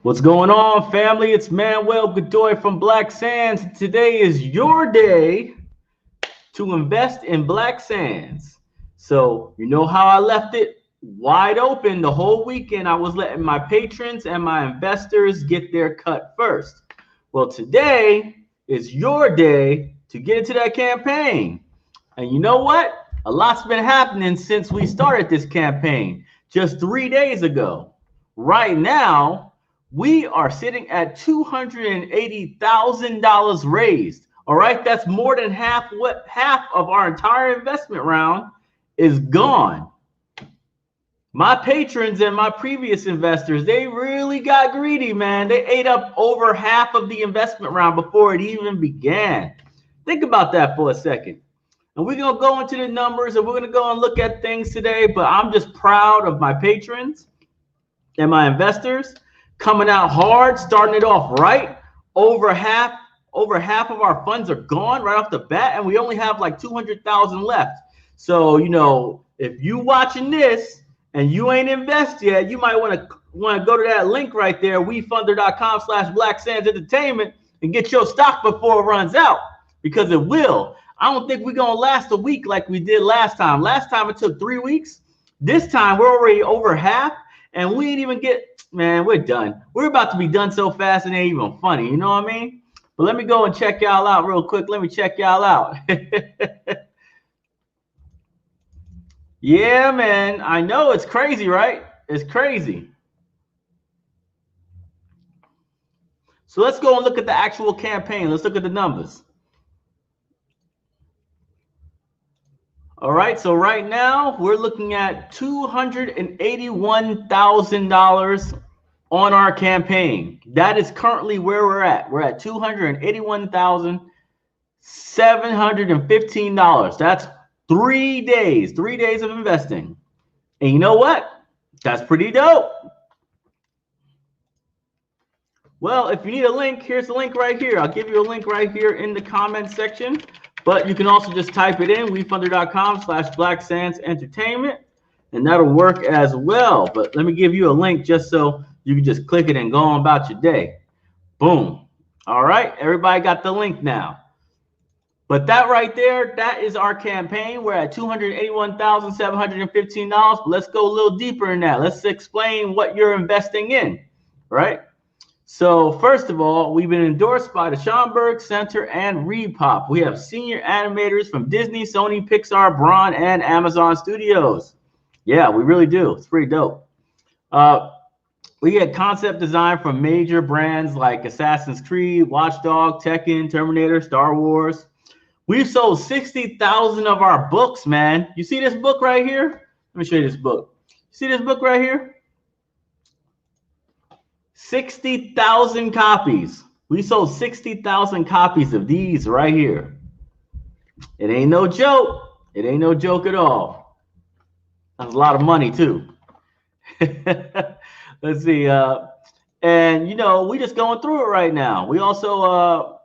What's going on, family? It's Manuel Godoy from Black Sands. Today is your day to invest in Black Sands. So, you know how I left it wide open the whole weekend. I was letting my patrons and my investors get their cut first. Well, today is your day to get into that campaign. And you know what? A lot's been happening since we started this campaign just 3 days ago. Right now, we are sitting at $280,000 raised. All right, that's more than half of our entire investment round is gone. My patrons and my previous investors, they really got greedy, man. They ate up over half of the investment round before it even began. Think about that for a second. And we're going to go into the numbers and we're going to go and look at things today, but I'm just proud of my patrons and my investors coming out hard, starting it off right. Over half of our funds are gone right off the bat, and we only have like 200,000 left. So, you know, if you watching this and you ain't invested yet, you might want to go to that link right there, wefunder.com/BlackSandsEntertainment, and get your stock before it runs out, because it will. I don't think we're going to last a week like we did last time. Last time it took 3 weeks. This time we're already over half, and we ain't even man, we're done. We're about to be done so fast and it ain't even funny. You know what I mean? But let me go and check y'all out real quick. Let me check y'all out. Yeah, man. I know it's crazy, right? It's crazy. So let's go and look at the actual campaign. Let's look at the numbers. All right, so right now we're looking at $281,000 on our campaign. That is currently where we're at. We're at $281,715. That's 3 days, 3 days of investing. And you know what? That's pretty dope. Well, if you need a link, here's the link right here. I'll give you a link right here in the comment section. But you can also just type it in, wefunder.com/BlackSandsEntertainment, and that'll work as well. But let me give you a link just so you can just click it and go on about your day. Boom. All right, everybody got the link now. But that right there, that is our campaign. We're at $281,715. But let's go a little deeper in that. Let's explain what you're investing in, right? So first of all, we've been endorsed by the Schomburg Center and Repop. We have senior animators from Disney, Sony, Pixar, Braun, and Amazon Studios. Yeah, we really do. It's pretty dope. We get concept design from major brands like Assassin's Creed, Watchdog, Tekken, Terminator, Star Wars. We've sold 60,000 of our books, man. You see this book right here? Let me show you this book. See this book right here? 60,000 copies. We sold 60,000 copies of these right here. It ain't no joke. It ain't no joke at all. That's a lot of money too. Let's see. And you know, we just going through it right now. We also,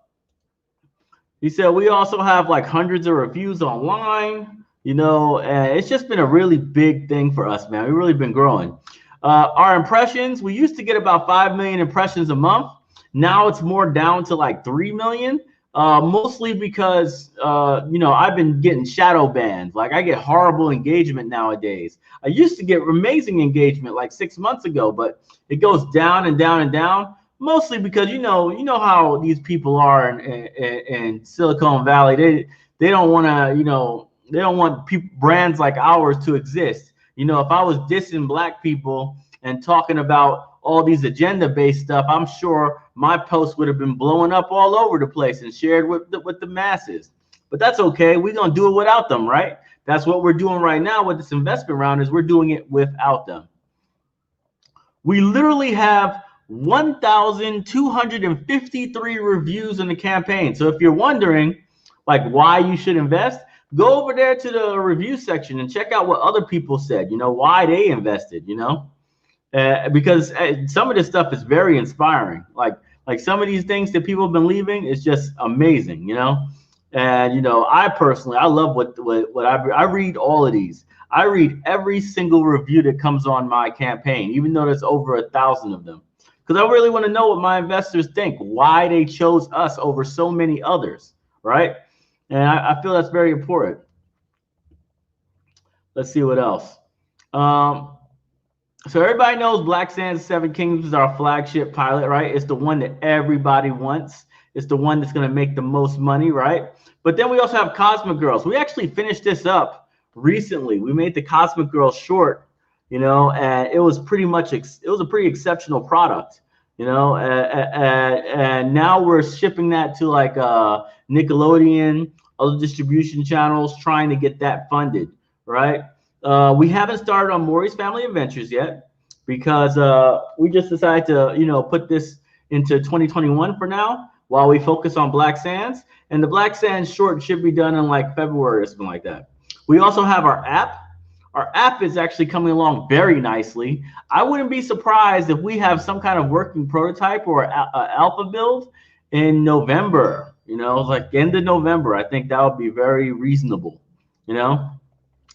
he said, we also have like hundreds of reviews online. You know, and it's just been a really big thing for us, man. We've really been growing. Our impressions, we used to get about 5 million impressions a month. Now it's more down to like 3 million, mostly because, you know, I've been getting shadow banned. Like I get horrible engagement nowadays. I used to get amazing engagement like 6 months ago, but it goes down and down and down, mostly because, you know how these people are in Silicon Valley. They don't want to, you know, they don't want brands like ours to exist. You know, if I was dissing black people and talking about all these agenda-based stuff, I'm sure my posts would have been blowing up all over the place and shared with the masses. But that's okay. We're going to do it without them, right? That's what we're doing right now with this investment round, is we're doing it without them. We literally have 1,253 reviews in the campaign. So if you're wondering, like, why you should invest, go over there to the review section and check out what other people said, you know, why they invested, you know, because some of this stuff is very inspiring. Like some of these things that people have been leaving is just amazing, you know. And, you know, I personally, I love what I read all of these. I read every single review that comes on my campaign, even though there's over 1,000 of them. because I really want to know what my investors think, why they chose us over so many others, right? And I feel that's very important. Let's see what else. So everybody knows Black Sands Seven Kingdoms is our flagship pilot, right? It's the one that everybody wants. It's the one that's going to make the most money, right? But then we also have Cosmic Girls. We actually finished this up recently. We made the Cosmic Girls short, you know, and it was pretty much, it was a pretty exceptional product, you know, and now we're shipping that to like Nickelodeon, other distribution channels, trying to get that funded, right? We haven't started on Maury's Family Adventures yet because we just decided to, you know, put this into 2021 for now while we focus on Black Sands. And the Black Sands short should be done in like February or something like that. We also have our app. Our app is actually coming along very nicely. I wouldn't be surprised if we have some kind of working prototype or alpha build in November, you know, like end of November. I think that would be very reasonable, you know.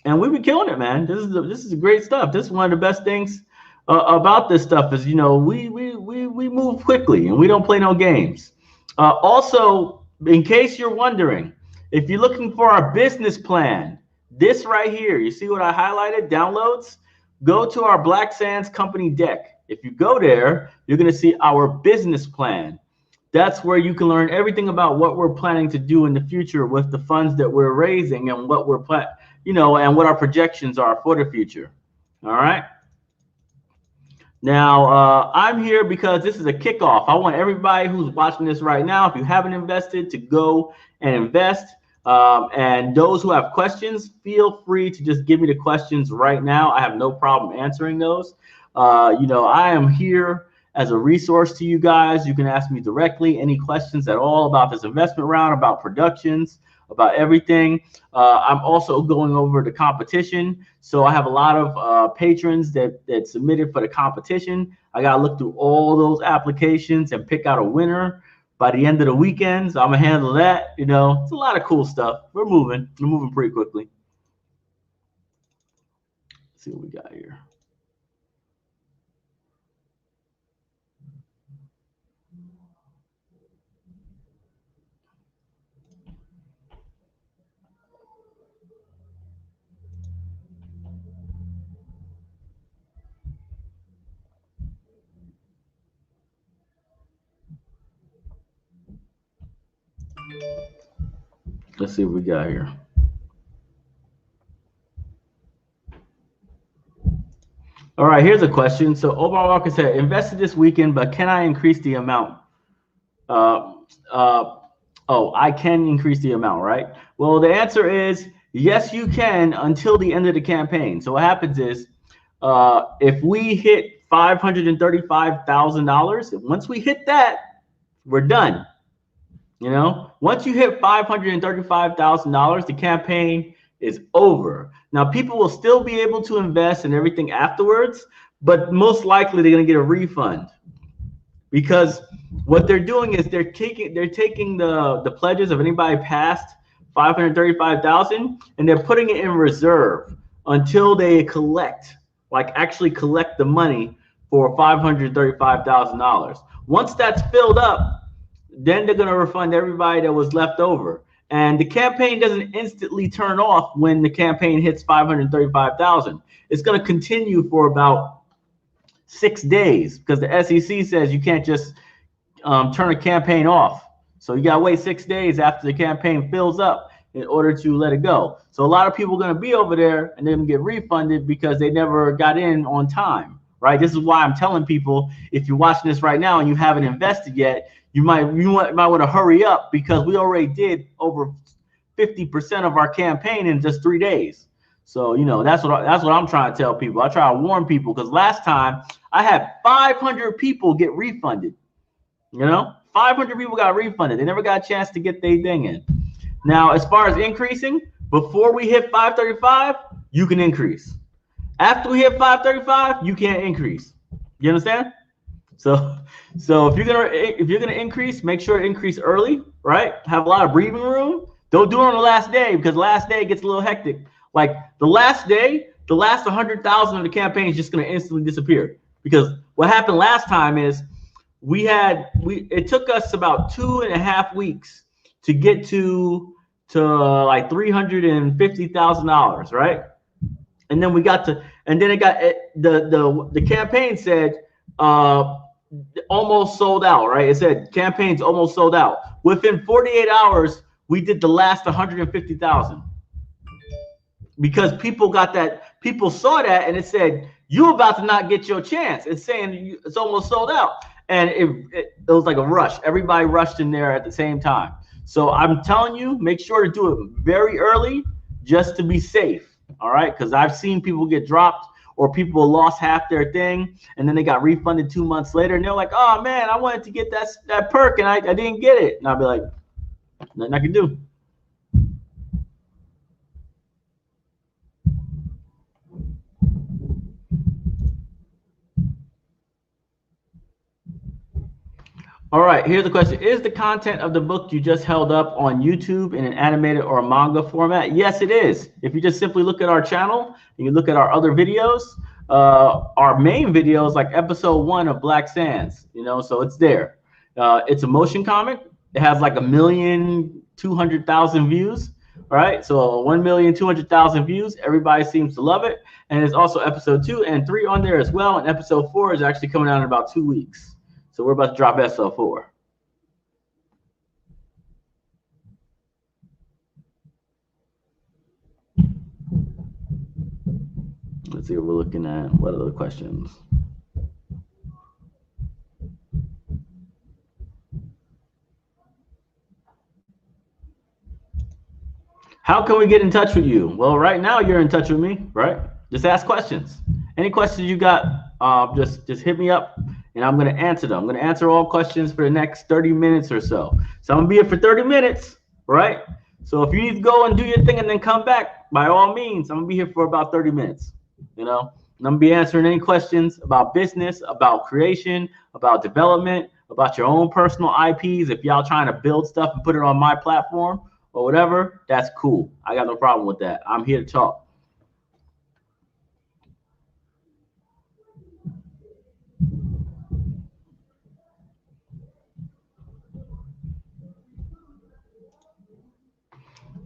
And we've been killing it, man. This is great stuff. This is one of the best things about this stuff is, you know, we move quickly and we don't play no games. Also, in case you're wondering, if you're looking for our business plan, this right here, you see what I highlighted, downloads? Go to our Black Sands company deck. If you go there, you're going to see our business plan. That's where you can learn everything about what we're planning to do in the future with the funds that we're raising and what we're planning, you know, and what our projections are for the future. All right. Now, I'm here because this is a kickoff. I want everybody who's watching this right now, if you haven't invested, to go and invest. And those who have questions, feel free to just give me the questions right now. I have no problem answering those. You know, I am here as a resource to you guys. You can ask me directly any questions at all about this investment round, about productions, about everything. I'm also going over the competition. So I have a lot of patrons that submitted for the competition. I got to look through all those applications and pick out a winner by the end of the weekend. So I'm going to handle that. You know, it's a lot of cool stuff. We're moving pretty quickly. Let's see what we got here. Let's see what we got here. All right, here's a question. So Omar Walker said, invested this weekend, but can I increase the amount? Oh, I can increase the amount, right? Well, the answer is yes, you can until the end of the campaign. So what happens is if we hit $535,000, once we hit that, we're done. You know, once you hit $535,000, the campaign is over. Now, people will still be able to invest in everything afterwards, but most likely they're going to get a refund because what they're doing is they're taking the pledges of anybody past 535,000 and they're putting it in reserve until they collect, like actually collect the money for $535,000. Once that's filled up, then they're going to refund everybody that was left over. And the campaign doesn't instantly turn off when the campaign hits 535,000. It's going to continue for about 6 days because the SEC says you can't just turn a campaign off. So you got to wait 6 days after the campaign fills up in order to let it go. So a lot of people are going to be over there and they're going to get refunded because they never got in on time, right? This is why I'm telling people, if you're watching this right now and you haven't invested yet, you might want to hurry up because we already did over 50% of our campaign in just 3 days. So, you know, that's what I'm trying to tell people. I try to warn people because last time I had 500 people get refunded. You know, 500 people got refunded. They never got a chance to get their thing in. Now, as far as increasing, before we hit 535, you can increase. After we hit 535, you can't increase. You understand? So if you're gonna increase, make sure to increase early, right? Have a lot of breathing room. Don't do it on the last day because last day gets a little hectic. Like the last day, the last 100,000 of the campaign is just gonna instantly disappear because what happened last time is it took us about 2.5 weeks to get to like $350,000, right? And then we got to, and then it got the campaign said almost sold out, right? It said campaigns almost sold out. Within 48 hours, we did the last 150,000 because people saw that, and it said you're about to not get your chance. It's saying it's almost sold out, and it was like a rush. Everybody rushed in there at the same time. So I'm telling you, make sure to do it very early just to be safe. All right, because I've seen people get dropped or people lost half their thing and then they got refunded 2 months later and they're like, oh man, I wanted to get that perk and I didn't get it. And I'll be like, nothing I can do. All right, here's the question. Is the content of the book you just held up on YouTube in an animated or a manga format? Yes, it is. If you just simply look at our channel and you look at our other videos, our main videos like episode 1 of Black Sands, so it's there. It's a motion comic. It has like 1,200,000 views. All right, so 1,200,000 views. Everybody seems to love it. And there's also episode 2 and 3 on there as well. And episode 4 is actually coming out in about 2 weeks. So we're about to drop SL4. Let's see what we're looking at. What other questions? How can we get in touch with you? Well, right now you're in touch with me, right? Just ask questions. Any questions you got, just hit me up. And I'm going to answer them. I'm going to answer all questions for the next 30 minutes or so. So I'm going to be here for 30 minutes, right? So if you need to go and do your thing and then come back, by all means, I'm going to be here for about 30 minutes, And I'm going to be answering any questions about business, about creation, about development, about your own personal IPs. If y'all trying to build stuff and put it on my platform or whatever, that's cool. I got no problem with that. I'm here to talk.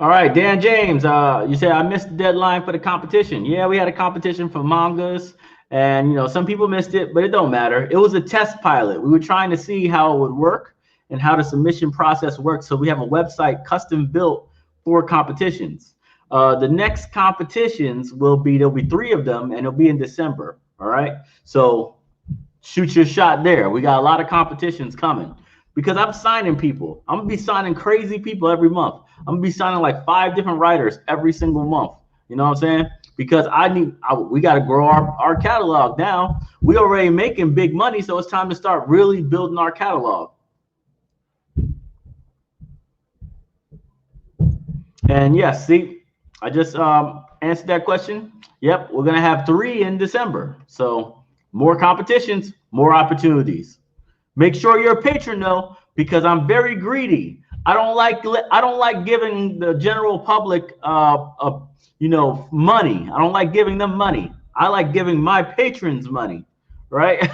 All right, Dan James, you said I missed the deadline for the competition. Yeah, we had a competition for mangas, and some people missed it, but it don't matter. It was a test pilot. We were trying to see how it would work and how the submission process works. So we have a website custom built for competitions. The next competitions there'll be 3 of them, and it'll be in December. All right, so shoot your shot there. We got a lot of competitions coming. Because I'm signing people. I'm going to be signing crazy people every month. I'm going to be signing like 5 different writers every single month. You know what I'm saying? Because we got to grow our catalog now. We already making big money, so it's time to start really building our catalog. And yes, see, I just answered that question. Yep, we're going to have 3 in December. So more competitions, more opportunities. Make sure you're a patron though, because I'm very greedy. I don't like giving the general public money. I don't like giving them money. I like giving my patrons money, right?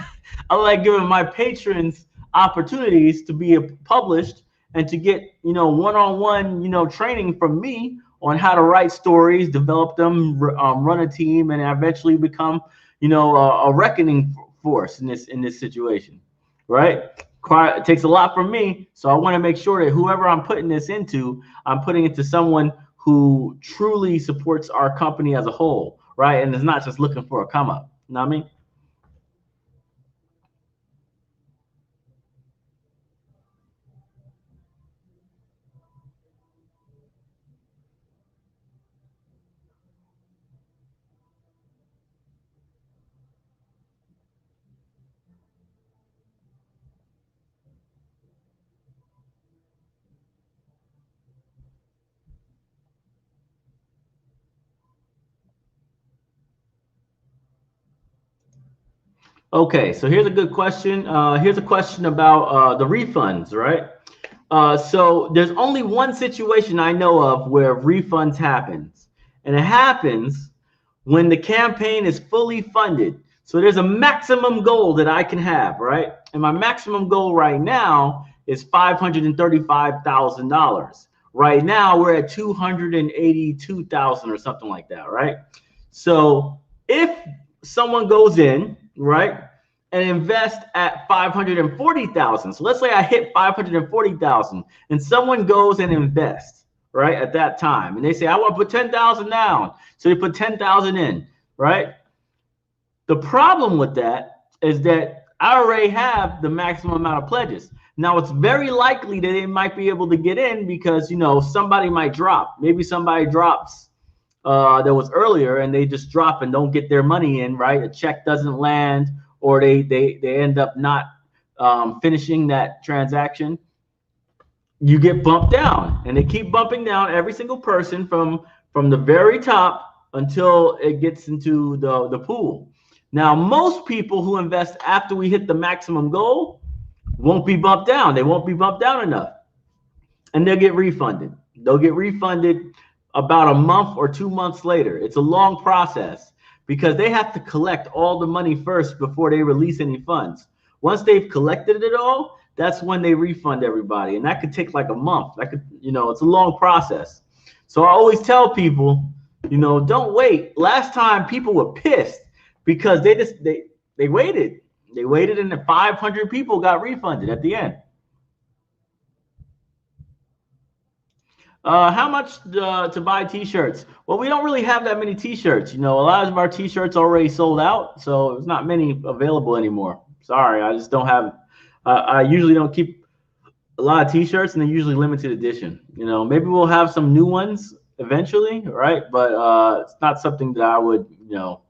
I like giving my patrons opportunities to be published and to get one-on-one training from me on how to write stories, develop them, run a team, and eventually become a reckoning force in this situation. Right? It takes a lot from me. So I want to make sure that whoever I'm putting this into, I'm putting it to someone who truly supports our company as a whole, right? And is not just looking for a come up. You know what I mean? Okay, so here's a good question. Here's a question about the refunds, right? So there's only one situation I know of where refunds happens, and it happens when the campaign is fully funded. So there's a maximum goal that I can have, right? And my maximum goal right now is $535,000. Right now we're at 282,000 or something like that, right? So if someone goes in, right, and invest at 540,000. So let's say I hit 540,000 and someone goes and invests, right, at that time. And they say, I want to put 10,000 down. So they put 10,000 in, right? The problem with that is that I already have the maximum amount of pledges. Now it's very likely that they might be able to get in because, you know, somebody might drop. Maybe somebody drops that was earlier and they just drop and don't get their money in, right? A check doesn't land, or they end up not finishing that transaction. You get bumped down, and they keep bumping down every single person from the very top until it gets into the pool. Now, most people who invest after we hit the maximum goal won't be bumped down. They won't be bumped down enough, and they'll get refunded. They'll get refunded about a month or 2 months later. It's a long process because they have to collect all the money first before they release any funds. Once they've collected it all, that's when they refund everybody. And that could take like a month. That could, you know, it's a long process. So I always tell people, you know, don't wait. Last time people were pissed because they waited. They waited and the 500 people got refunded at the end. How much to buy t-shirts? Well, we don't really have that many t-shirts. You know, a lot of our t-shirts already sold out, so there's not many available anymore. Sorry, I just don't have. I usually don't keep a lot of t-shirts, and they're usually limited edition. You know, maybe we'll have some new ones eventually, right? But it's not something that I would, you know,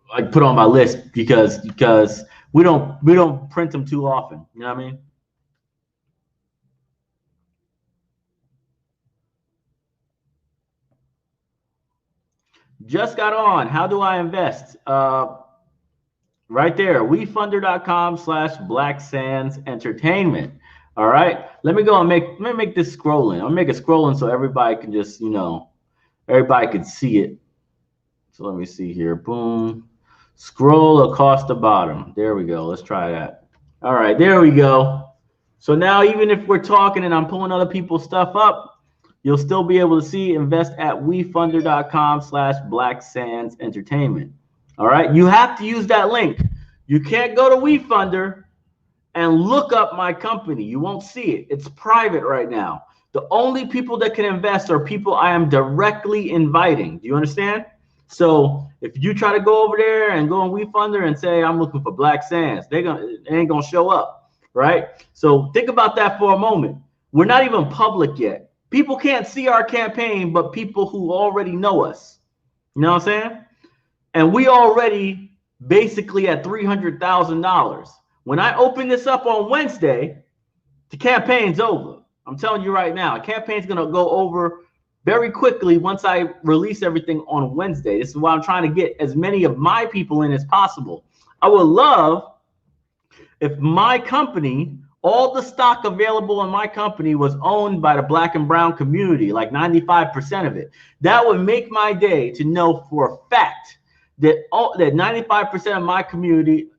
like put on my list because we don't print them too often. You know what I mean? Just got on. How do I invest? Right there, wefunder.com/BlackSandsEntertainment. All right. Let me go and let me make this scrolling. I'll make it scrolling so everybody can just, you know, everybody can see it. So let me see here. Boom. Scroll across the bottom. There we go. Let's try that. All right, there we go. So now even if we're talking and I'm pulling other people's stuff up, you'll still be able to see invest at wefunder.com/BlackSandsEntertainment. All right. You have to use that link. You can't go to WeFunder and look up my company. You won't see it. It's private right now. The only people that can invest are people I am directly inviting. Do you understand? So if you try to go over there and go on WeFunder and say, I'm looking for Black Sands, they ain't going to show up. Right. So think about that for a moment. We're not even public yet. People can't see our campaign, but people who already know us. You know what I'm saying? And we already basically at $300,000. When I open this up on Wednesday, the campaign's over. I'm telling you right now, the campaign's going to go over very quickly once I release everything on Wednesday. This is why I'm trying to get as many of my people in as possible. I would love if my company, all the stock available in my company was owned by the Black and brown community, like 95% of it. That would make my day to know for a fact that 95% of my community,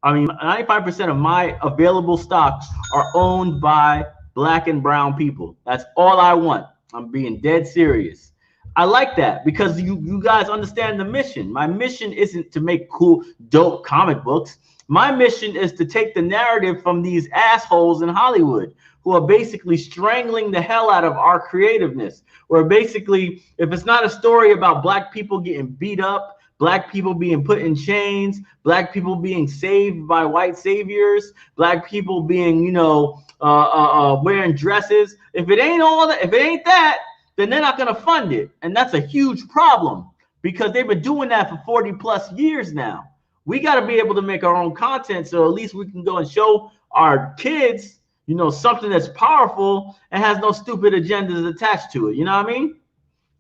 95% of my available stocks are owned by Black and brown people. That's all I want. I'm being dead serious. I like that because you guys understand the mission. My mission isn't to make cool, dope comic books. My mission is to take the narrative from these assholes in Hollywood who are basically strangling the hell out of our creativeness. Where basically, if it's not a story about Black people getting beat up, Black people being put in chains, Black people being saved by white saviors, Black people being, you know, wearing dresses. If it ain't all that, if it ain't that, then they're not going to fund it. And that's a huge problem because they've been doing that for 40 plus years now. We got to be able to make our own content so at least we can go and show our kids, you know, something that's powerful and has no stupid agendas attached to it. You know what I mean?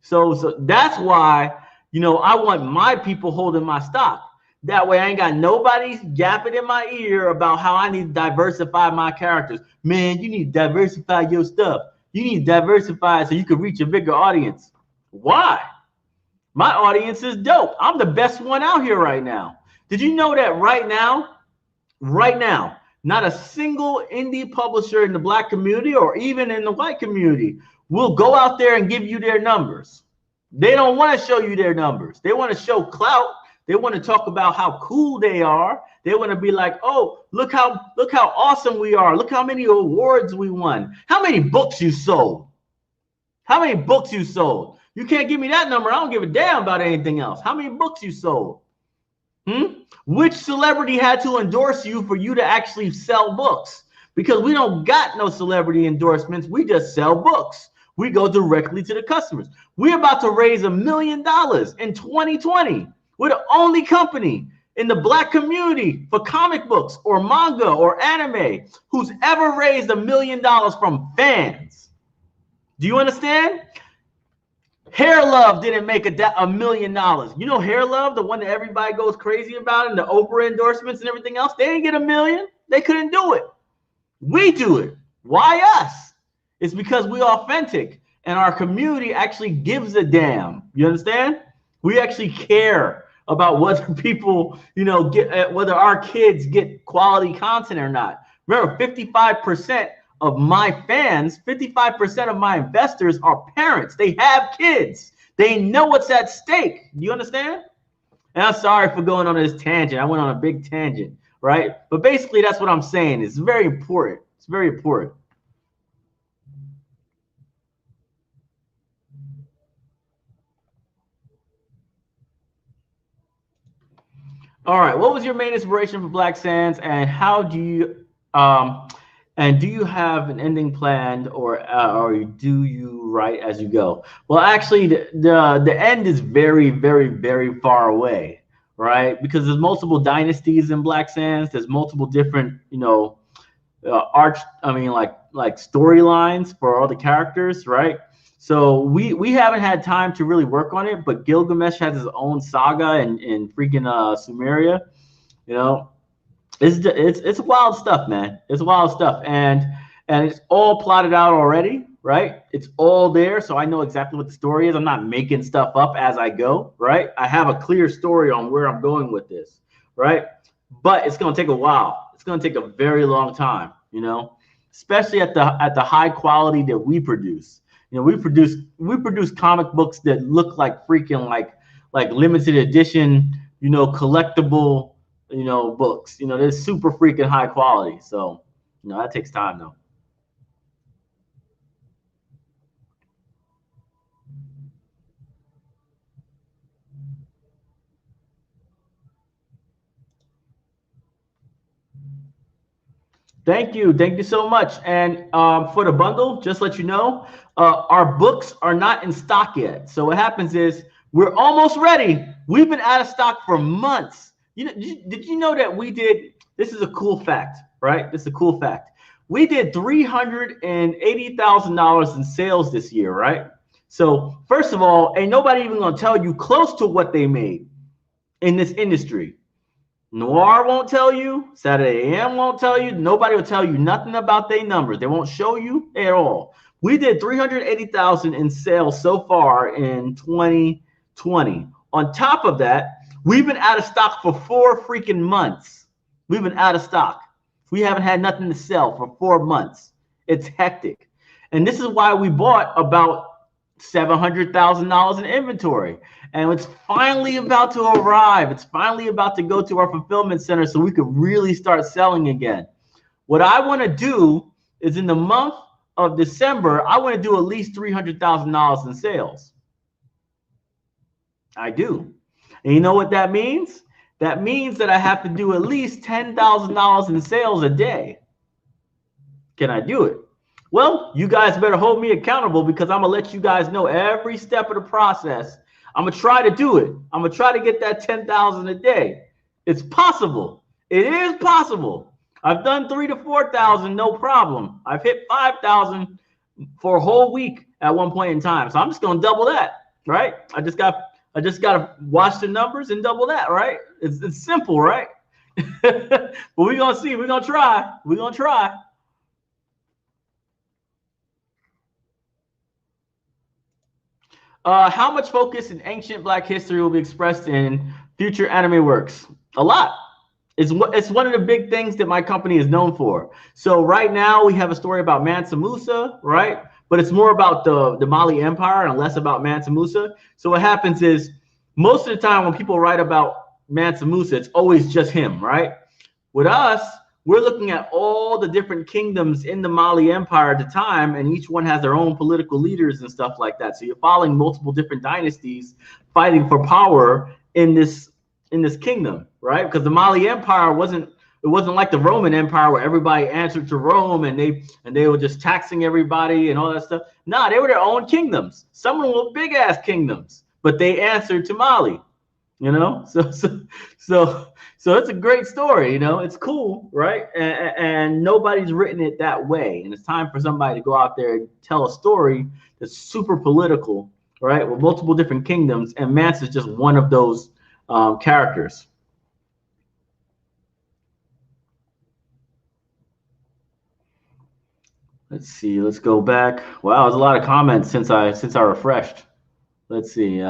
So that's why, you know, I want my people holding my stock. That way I ain't got nobody yapping in my ear about how I need to diversify my characters. Man, you need to diversify your stuff. You need to diversify so you can reach a bigger audience. Why? My audience is dope. I'm the best one out here right now. Did you know that right now, not a single indie publisher in the black community or even in the white community will go out there and give you their numbers. They don't want to show you their numbers. They want to show clout. They want to talk about how cool they are. They want to be like, oh, look how awesome we are. Look how many awards we won. How many books you sold? How many books you sold? You can't give me that number. I don't give a damn about anything else. How many books you sold? Which celebrity had to endorse you for you to actually sell books? Because we don't got no celebrity endorsements. We just sell books. We go directly to the customers. We're about to raise $1 million in 2020. We're the only company in the black community for comic books or manga or anime who's ever raised $1 million from fans. Do you understand? Hair Love didn't make $1 million. You know Hair Love, the one that everybody goes crazy about, and the Oprah endorsements and everything else, they didn't get $1 million. They couldn't do it. We do it. Why us? It's because we're authentic and our community actually gives a damn. You understand? We actually care about whether people, get, whether our kids get quality content or not. Remember, 55% of my fans, 55% of my investors are parents. They have kids. They know what's at stake. Do you understand? And I'm sorry for going on this tangent. I went on a big tangent, right? But basically, that's what I'm saying. It's very important. It's very important. All right. What was your main inspiration for Black Sands, and how do you and do you have an ending planned, or do you write as you go? Well, actually, the end is very, very, very far away, right? Because there's multiple dynasties in Black Sands. There's multiple different, like storylines for all the characters, right? So we haven't had time to really work on it, but Gilgamesh has his own saga in freaking Sumeria. It's wild stuff, man. It's wild stuff, and it's all plotted out already, right? It's all there, so I know exactly what the story is. I'm not making stuff up as I go, right? I have a clear story on where I'm going with this, right? But it's gonna take a while. It's gonna take a very long time, especially at the high quality that we produce. We produce comic books that look like freaking like limited edition, collectible, books. They're super freaking high quality. So, that takes time though. Thank you so much. And for the bundle, just let you know, our books are not in stock yet. So what happens is we're almost ready. We've been out of stock for months. Did you know that we did? This is a cool fact, right? This is a cool fact. We did $380,000 in sales this year, right? So first of all, ain't nobody even gonna tell you close to what they made in this industry. Noir won't tell you. Saturday AM won't tell you. Nobody will tell you nothing about their numbers. They won't show you at all. We did 380,000 in sales so far in 2020. On top of that, we've been out of stock for 4 freaking months. We've been out of stock. We haven't had nothing to sell for 4 months. It's hectic. And this is why we bought about $700,000 in inventory. And it's finally about to arrive. It's finally about to go to our fulfillment center so we could really start selling again. What I want to do is in the month of December, I want to do at least $300,000 in sales. I do. And you know what that means? That means that I have to do at least $10,000 in sales a day. Can I do it? Well, you guys better hold me accountable, because I'm going to let you guys know every step of the process. I'm going to try to do it. I'm going to try to get that 10,000 a day. It's possible. It is possible. I've done 3,000 to 4,000, no problem. I've hit 5,000 for a whole week at one point in time. So I'm just going to double that, right? I just got to watch the numbers and double that, right? It's simple, right? But we're going to see. We're going to try. We're going to try. How much focus in ancient Black history will be expressed in future anime works? A lot. It's one of the big things that my company is known for. So right now we have a story about Mansa Musa, right? But it's more about the Mali Empire and less about Mansa Musa. So what happens is most of the time when people write about Mansa Musa, it's always just him, right? With us, we're looking at all the different kingdoms in the Mali Empire at the time, and each one has their own political leaders and stuff like that. So you're following multiple different dynasties fighting for power in this kingdom, right? Because the Mali Empire wasn't like the Roman Empire where everybody answered to Rome and they were just taxing everybody and all that stuff. Nah, they were their own kingdoms. Some of them were big ass kingdoms, but they answered to Mali. You know, so it's a great story. You know, it's cool, right? And nobody's written it that way. And it's time for somebody to go out there and tell a story that's super political, right? With multiple different kingdoms, and Mansa is just one of those characters. Let's see. Let's go back. Wow, there's a lot of comments since I refreshed. Let's see.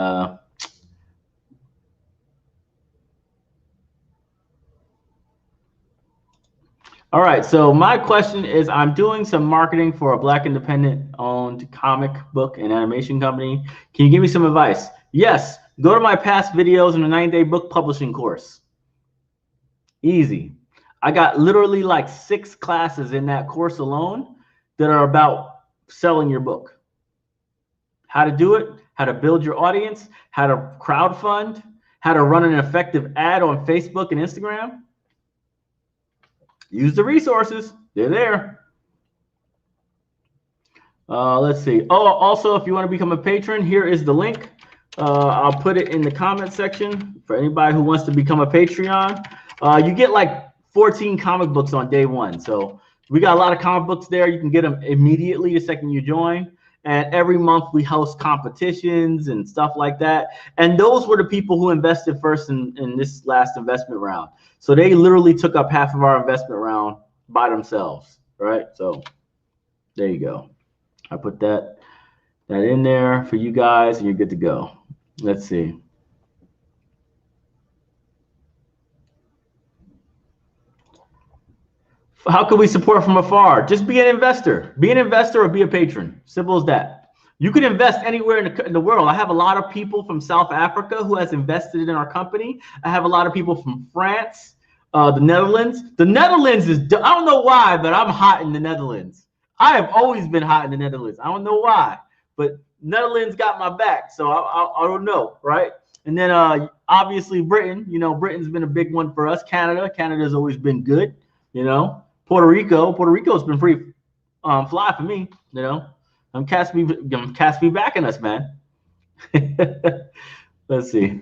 All right, so my question is, I'm doing some marketing for a Black independent-owned comic book and animation company. Can you give me some advice? Yes, go to my past videos in the 9-day book publishing course. Easy. I got literally like 6 classes in that course alone that are about selling your book. How to do it, how to build your audience, how to crowdfund, how to run an effective ad on Facebook and Instagram. Use the resources. They're there. Let's see. Oh, also, if you want to become a patron, here is the link. I'll put it in the comment section for anybody who wants to become a Patreon. You get like 14 comic books on day 1. So we got a lot of comic books there. You can get them immediately the second you join. And every month we host competitions and stuff like that. And those were the people who invested first in this last investment round. So they literally took up half of our investment round by themselves, right? So there you go. I put that in there for you guys, and you're good to go. Let's see. How can we support from afar? Just be an investor. Be an investor or be a patron. Simple as that. You can invest anywhere in the world. I have a lot of people from South Africa who has invested in our company. I have a lot of people from France, the Netherlands. The Netherlands is, I don't know why, but I'm hot in the Netherlands. I have always been hot in the Netherlands. I don't know why, but Netherlands got my back. So I don't know, right? And then obviously Britain, you know, Britain's been a big one for us. Canada's always been good, you know. Puerto Rico's been pretty fly for me, you know. Cats be backing us, man. Let's see.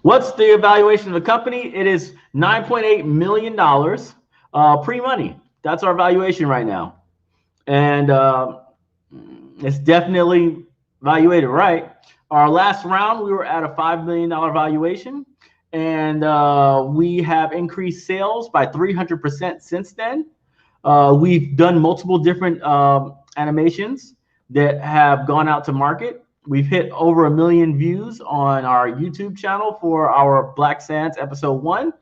What's the evaluation of the company? It is $9.8 million pre-money. That's our valuation right now. And it's definitely valuated right. Our last round, we were at a $5 million valuation. And we have increased sales by 300% since then. We've done multiple different animations that have gone out to market. We've hit over 1 million views on our YouTube channel for our Black Sands episode 1.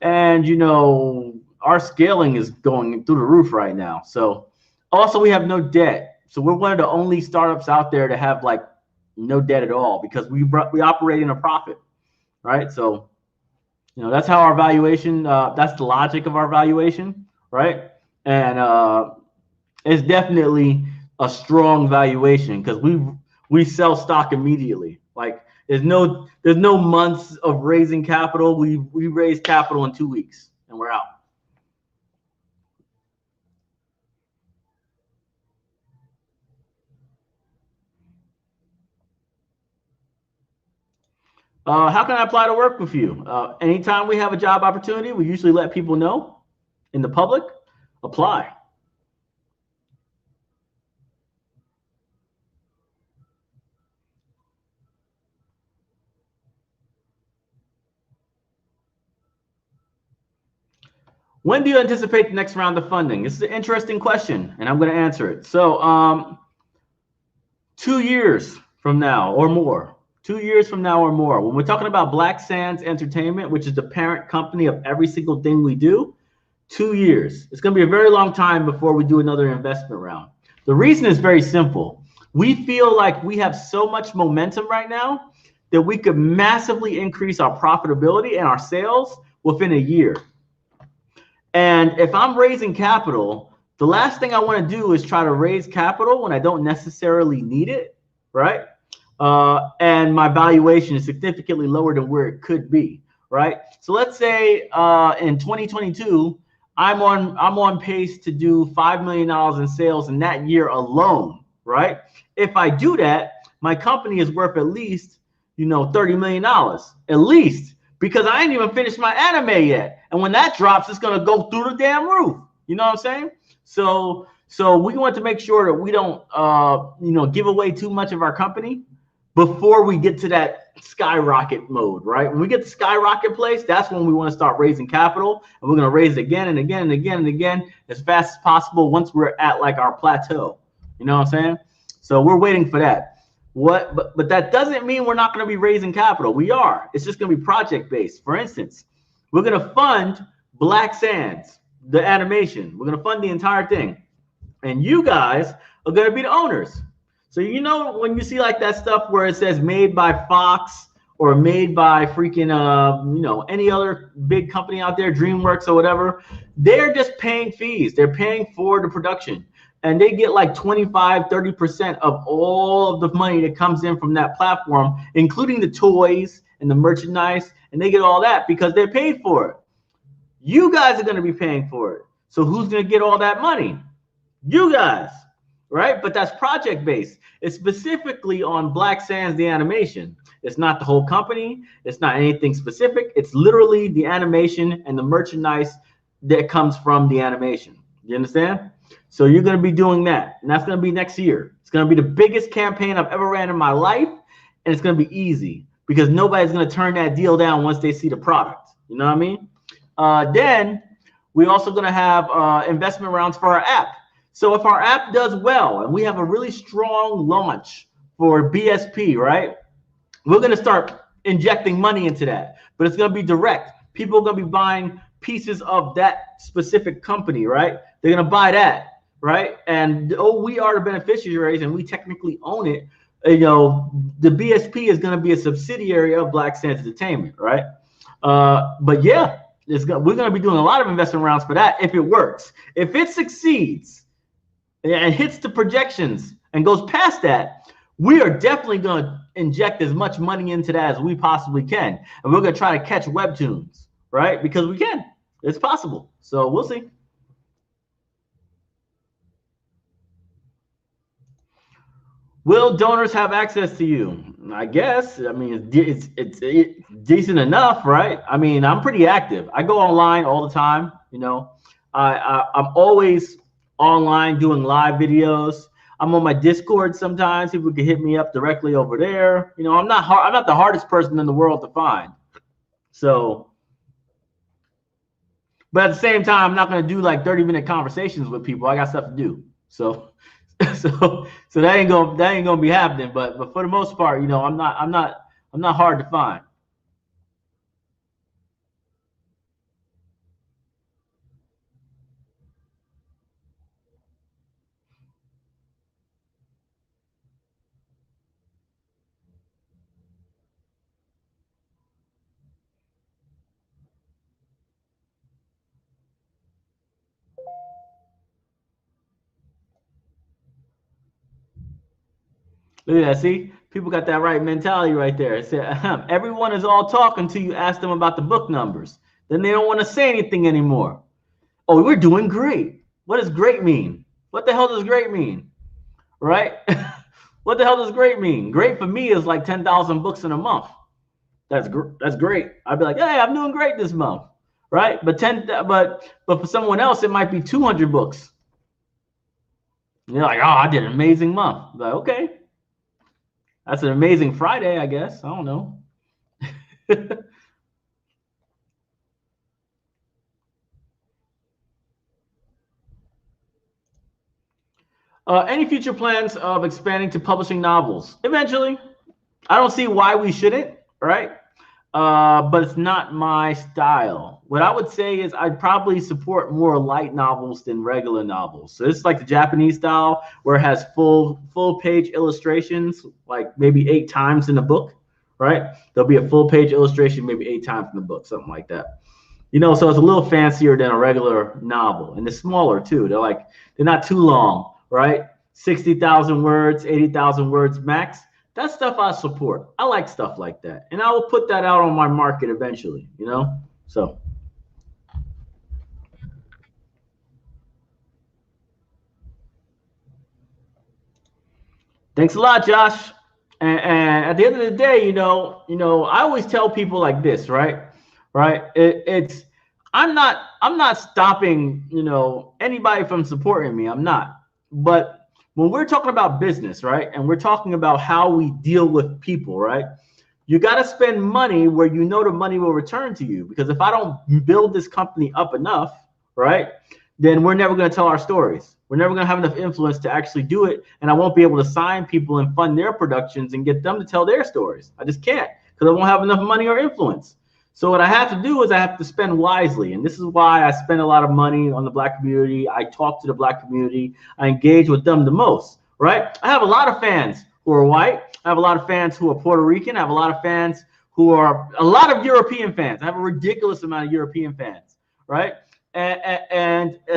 And, you know, our scaling is going through the roof right now. So also we have no debt. So we're one of the only startups out there to have like no debt at all because we operate in a profit, right? So, you know, that's how our valuation, that's the logic of our valuation, right? And it's definitely a strong valuation because we sell stock immediately. Like there's no months of raising capital. We raise capital in 2 weeks and we're out. How can I apply to work with you? Anytime we have a job opportunity, we usually let people know in the public. Apply. When do you anticipate the next round of funding? This is an interesting question, and I'm going to answer it. So 2 years from now or more, 2 years from now or more, when we're talking about Black Sands Entertainment, which is the parent company of every single thing we do, 2 years. It's going to be a very long time before we do another investment round. The reason is very simple. We feel like we have so much momentum right now that we could massively increase our profitability and our sales within a year. And if I'm raising capital, the last thing I want to do is try to raise capital when I don't necessarily need it, right? And my valuation is significantly lower than where it could be, right? So let's say in 2022, I'm on pace to do $5 million in sales in that year alone, right? If I do that, my company is worth at least, $30 million, at least, because I ain't even finished my anime yet. And when that drops, it's gonna go through the damn roof. You know what I'm saying? So we want to make sure that we don't, give away too much of our company before we get to that skyrocket mode, right? When we get to skyrocket place, that's when we want to start raising capital, and we're going to raise it again and again and again and again as fast as possible once we're at like our plateau. You know what I'm saying? So we're waiting for that. But that doesn't mean we're not going to be raising capital. We are. It's just going to be project based. For instance, we're going to fund Black Sands, the animation. We're going to fund the entire thing, and you guys are going to be the owners. So when you see like that stuff where it says made by Fox or made by freaking any other big company out there, DreamWorks or whatever, they're just paying fees. They're paying for the production, and they get like 25-30% of all of the money that comes in from that platform, including the toys and the merchandise, and they get all that because they're paid for it. You guys are going to be paying for it. So who's going to get all that money? You guys. Right? But that's project based. It's specifically on Black Sands, the animation. It's not the whole company. It's not anything specific. It's literally the animation and the merchandise that comes from the animation. You understand? So you're going to be doing that. And that's going to be next year. It's going to be the biggest campaign I've ever ran in my life. And it's going to be easy because nobody's going to turn that deal down once they see the product. You know what I mean? Then we're also going to have investment rounds for our app. So if our app does well and we have a really strong launch for BSP, right, we're going to start injecting money into that. But it's going to be direct. People are going to be buying pieces of that specific company, right? They're going to buy that, right? And we are the beneficiaries and we technically own it. The BSP is going to be a subsidiary of Black Sands Entertainment, right? But yeah, we're going to be doing a lot of investment rounds for that if it works. If it succeeds and hits the projections and goes past that, we are definitely going to inject as much money into that as we possibly can. And we're going to try to catch webtoons, right? Because we can. It's possible. So we'll see. Will donors have access to you? I guess. I mean, it's decent enough, right? I mean, I'm pretty active. I go online all the time. I'm always online doing live videos. I'm on my Discord sometimes. People can hit me up directly over there. I'm not the hardest person in the world to find. So, but at the same time, I'm not going to do like 30-minute conversations with people. I got stuff to do. So that ain't gonna be happening. But for the most part, I'm not hard to find. Look at that. See, people got that right mentality right there. It said, everyone is all talk until you ask them about the book numbers. Then they don't want to say anything anymore. Oh, we're doing great. What does great mean? What the hell does great mean? Right? What the hell does great mean? Great for me is like 10,000 books in a month. That's great. I'd be like, hey, I'm doing great this month. Right? But for someone else, it might be 200 books. And you're like, oh, I did an amazing month. I'm like, okay. That's an amazing Friday, I guess. I don't know. Any future plans of expanding to publishing novels? Eventually. I don't see why we shouldn't, right? But it's not my style. What I would say is I'd probably support more light novels than regular novels. So it's like the Japanese style where it has full page illustrations, like maybe 8 times in the book, right? There'll be a full page illustration maybe 8 times in the book, something like that. You know, so it's a little fancier than a regular novel, and it's smaller too. They're not too long, right? 60,000 words, 80,000 words max. That's stuff I support. I like stuff like that. And I will put that out on my market eventually, you know? So. Thanks a lot, Josh. And at the end of the day, I always tell people like this, right? Right? I'm not stopping, anybody from supporting me. I'm not. But when we're talking about business, right, and we're talking about how we deal with people, right, you got to spend money where you know the money will return to you. Because if I don't build this company up enough, right, then we're never going to tell our stories. We're never going to have enough influence to actually do it. And I won't be able to sign people and fund their productions and get them to tell their stories. I just can't because I won't have enough money or influence. So what I have to do is I have to spend wisely. And this is why I spend a lot of money on the Black community. I talk to the Black community. I engage with them the most, right? I have a lot of fans who are white. I have a lot of fans who are Puerto Rican. I have a lot of fans who are a lot of European fans. I have a ridiculous amount of European fans, right? And at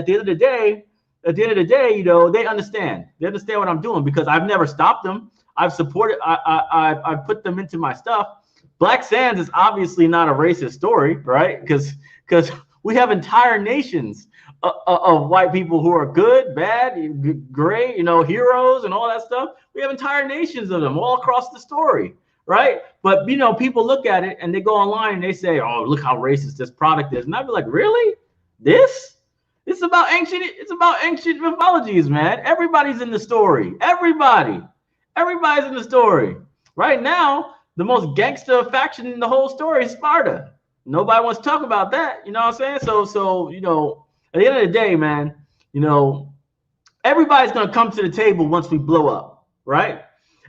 the end of the day, they understand. They understand what I'm doing because I've never stopped them. I've supported. I've put them into my stuff. Black Sands is obviously not a racist story, right? Because we have entire nations of white people who are good, bad, gray, heroes and all that stuff. We have entire nations of them all across the story, right? But people look at it and they go online and they say, "Oh, look how racist this product is," and I'd be like, "Really? This? It's about ancient mythologies, man. Everybody's in the story. Everybody's in the story. Right now, the most gangster faction in the whole story is Sparta. Nobody wants to talk about that. You know what I'm saying? So at the end of the day, man, everybody's gonna come to the table once we blow up, right?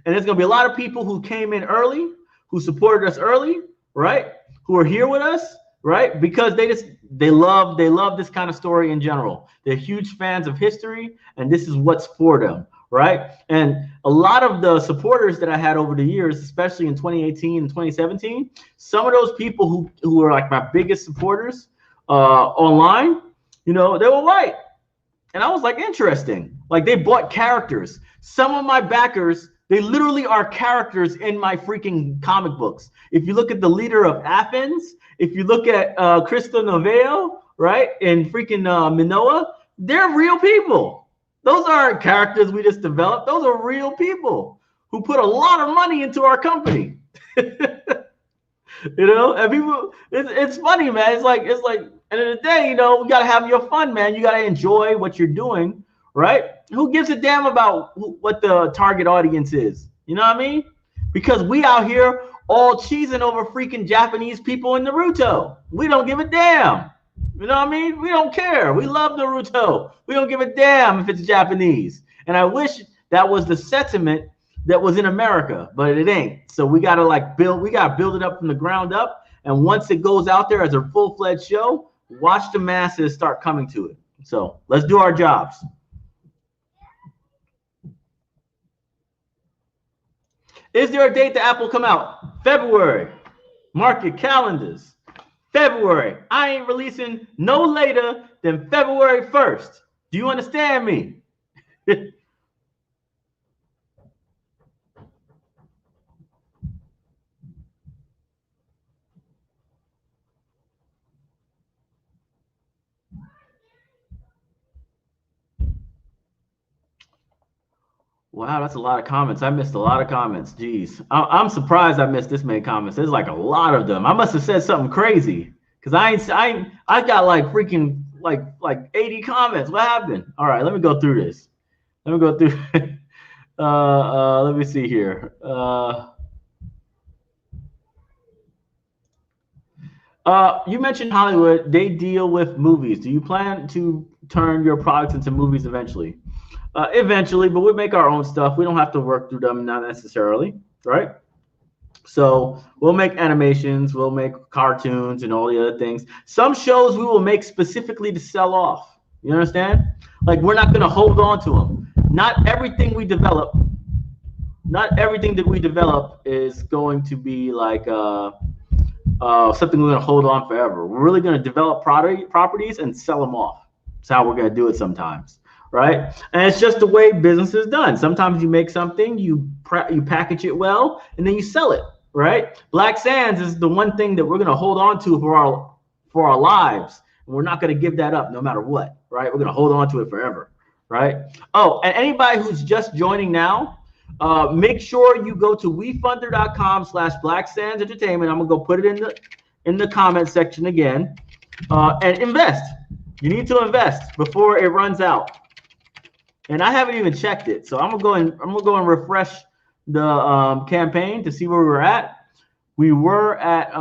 And there's gonna be a lot of people who came in early, who supported us early, right? Who are here with us, right? Because they love this kind of story in general. They're huge fans of history, and this is what's for them, right? And a lot of the supporters that I had over the years, especially in 2018 and 2017, some of those people who were like my biggest supporters online, they were white. And I was like, interesting. Like they bought characters. Some of my backers, they literally are characters in my freaking comic books. If you look at the leader of Athens, if you look at Cristo Novello, right, and freaking Minoa, they're real people. Those aren't characters we just developed. Those are real people who put a lot of money into our company. And people, it's funny, man. It's like, end of the day, we got to have your fun, man. You got to enjoy what you're doing, right? Who gives a damn about what the target audience is? You know what I mean? Because we out here all cheesing over freaking Japanese people in Naruto. We don't give a damn. You know what I mean? We don't care. We love Naruto. We don't give a damn if it's Japanese. And I wish that was the sentiment that was in America, but it ain't. So we gotta build it up from the ground up. And once it goes out there as a full-fledged show, watch the masses start coming to it. So let's do our jobs. Is there a date that Apple come out? February. Mark your calendars. February. I ain't releasing no later than February 1st. Do you understand me? Wow, that's a lot of comments. I missed a lot of comments. Jeez. I'm surprised I missed this many comments. There's like a lot of them. I must have said something crazy because I got like freaking like 80 comments. What happened? All right, let me go through this. Let me go through. Let me see here. You mentioned Hollywood. They deal with movies. Do you plan to turn your products into movies eventually? Eventually, but we make our own stuff. We don't have to work through them, not necessarily, right? So we'll make animations, we'll make cartoons and all the other things. Some shows we will make specifically to sell off. You understand? Like we're not going to hold on to them. Not everything we develop, not everything that we develop is going to be like something we're going to hold on forever. We're really going to develop properties and sell them off. That's how we're going to do it sometimes, right? And it's just the way business is done. Sometimes you make something, you package it well, and then you sell it, right? Black Sands is the one thing that we're going to hold on to for our lives. And we're not going to give that up no matter what, right? We're going to hold on to it forever, right? Oh, and anybody who's just joining now, make sure you go to wefunder.com/blacksandsentertainment. I'm gonna go put it in the comment section again, and invest. You need to invest before it runs out. And I haven't even checked it, so I'm gonna go and refresh the campaign to see where we're at. We were at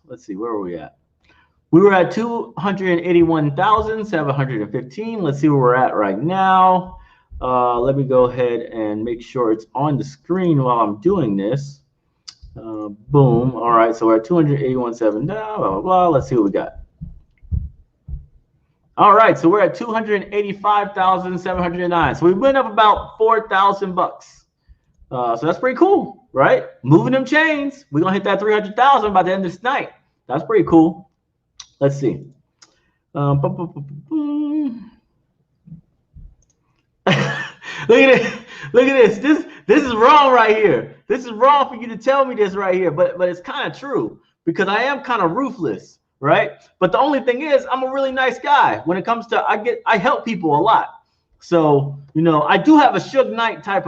let's see, where were we at? We were at 281,715. Let's see where we're at right now. Let me go ahead and make sure it's on the screen while I'm doing this. Boom. All right, so we're at 281.7 now, blah, blah, blah. Let's see what we got. All right, so we're at 285,709. So we went up about 4,000 bucks. So that's pretty cool, right? Moving them chains. We're going to hit that 300,000 by the end of this night. That's pretty cool. Let's see. Look at it. Look at this. This is wrong right here. This is wrong for you to tell me this right here, but it's kind of true because I am kind of ruthless, right? But the only thing is, I'm a really nice guy. When it comes to I help people a lot. So, you know, I do have a Suge Knight type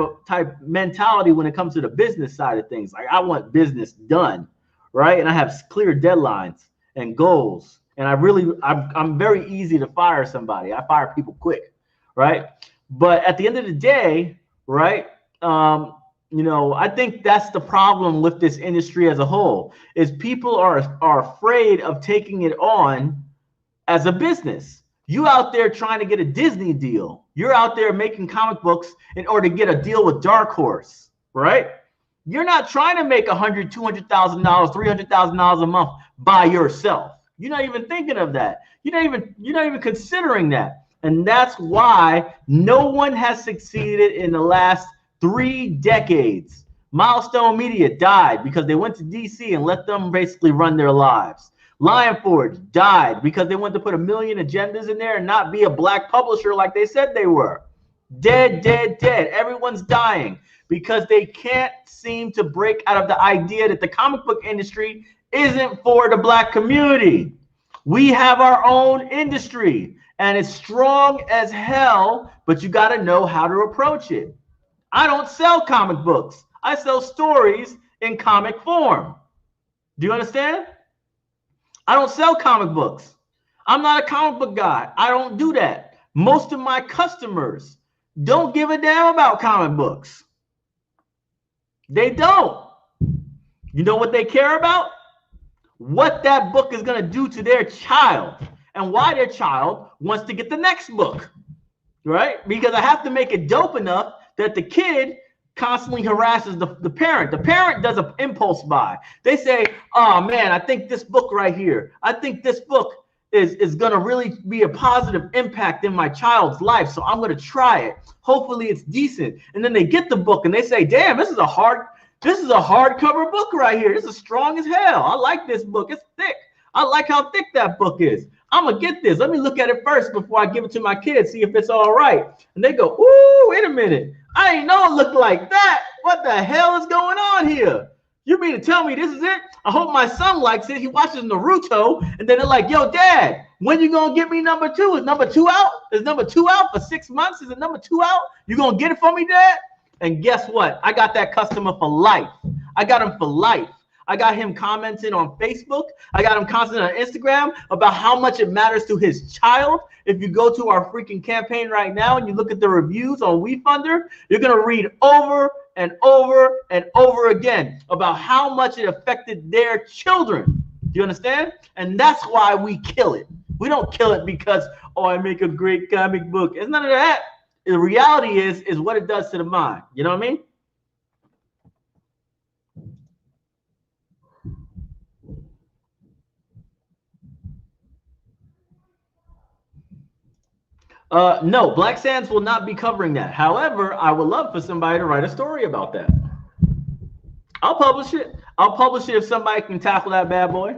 mentality when it comes to the business side of things. Like I want business done, right? And I have clear deadlines and goals. And I'm very easy to fire somebody. I fire people quick, right? But at the end of the day, right, you know, I think that's the problem with this industry as a whole, is people are afraid of taking it on as a business. You out there trying to get a Disney deal. You're out there making comic books in order to get a deal with Dark Horse, right? You're not trying to make $100,000, $200,000, $300,000 a month by yourself. You're not even thinking of that. You're not even considering that. And that's why no one has succeeded in the last 3 decades. Milestone Media died because they went to DC and let them basically run their lives. Lion Forge died because they wanted to put a million agendas in there and not be a black publisher like they said they were. Dead, dead, dead. Everyone's dying because they can't seem to break out of the idea that the comic book industry isn't for the black community. We have our own industry. And it's strong as hell, but you got to know how to approach it. I don't sell comic books. I sell stories in comic form. Do you understand? I don't sell comic books. I'm not a comic book guy. I don't do that. Most of my customers don't give a damn about comic books. They don't. You know what they care about? What that book is going to do to their child. And why their child wants to get the next book, right? Because I have to make it dope enough that the kid constantly harasses the parent. The parent does an impulse buy. They say, oh man, I think this book right here, I think this book is going to really be a positive impact in my child's life. So I'm going to try it. Hopefully it's decent. And then they get the book and they say, damn, this is a hardcover book right here. This is strong as hell. I like this book. It's thick. I like how thick that book is. I'm going to get this. Let me look at it first before I give it to my kids, see if it's all right. And they go, ooh, wait a minute. I didn't know it looked like that. What the hell is going on here? You mean to tell me this is it? I hope my son likes it. He watches Naruto. And then they're like, yo, Dad, when you going to get me number 2? Is number 2 out? Is number 2 out for 6 months? Is it number 2 out? You going to get it for me, Dad? And guess what? I got that customer for life. I got him for life. I got him commenting on Facebook. I got him commenting on Instagram about how much it matters to his child. If you go to our freaking campaign right now and you look at the reviews on WeFunder, you're going to read over and over and over again about how much it affected their children. Do you understand? And that's why we kill it. We don't kill it because, oh, I make a great comic book. It's none of that. The reality is what it does to the mind. You know what I mean? No, Black Sands will not be covering that. However, I would love for somebody to write a story about that. I'll publish it. I'll publish it if somebody can tackle that bad boy.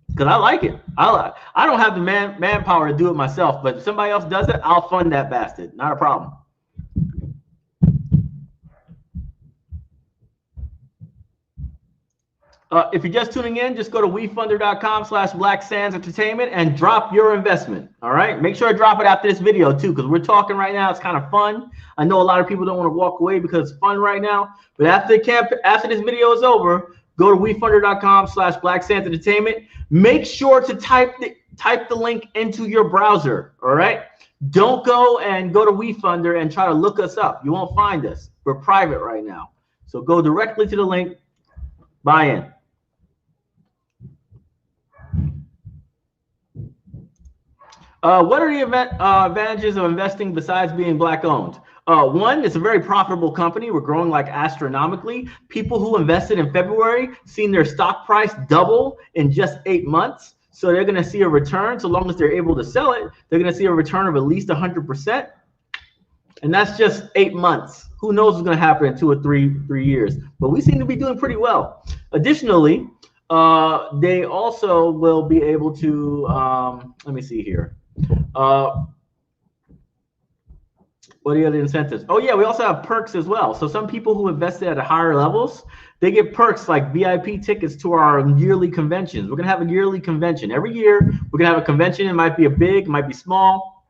Because I like it. I don't have the manpower to do it myself, but if somebody else does it, I'll fund that bastard. Not a problem. If you're just tuning in, just go to wefunder.com/Black Sands Entertainment and drop your investment. All right. Make sure I drop it after this video too, because we're talking right now. It's kind of fun. I know a lot of people don't want to walk away because it's fun right now. But after this video is over, go to wefunder.com/Black Sands Entertainment. Make sure to type the link into your browser. All right. Don't go to WeFunder and try to look us up. You won't find us. We're private right now. So go directly to the link. Buy in. What are the advantages of investing besides being Black owned? One, it's a very profitable company. We're growing like astronomically. People who invested in February seen their stock price double in just 8 months. So they're going to see a return. So long as they're able to sell it, they're going to see a return of at least 100%. And that's just 8 months. Who knows what's going to happen in 2 or 3 years? But we seem to be doing pretty well. Additionally, they also will be able to, let me see here. What are the other incentives? Oh yeah, we also have perks as well. So some people who invested at higher levels, they get perks like VIP tickets to our yearly conventions. We're gonna have a yearly convention every year. We're gonna have a convention. It might be a big, it might be small,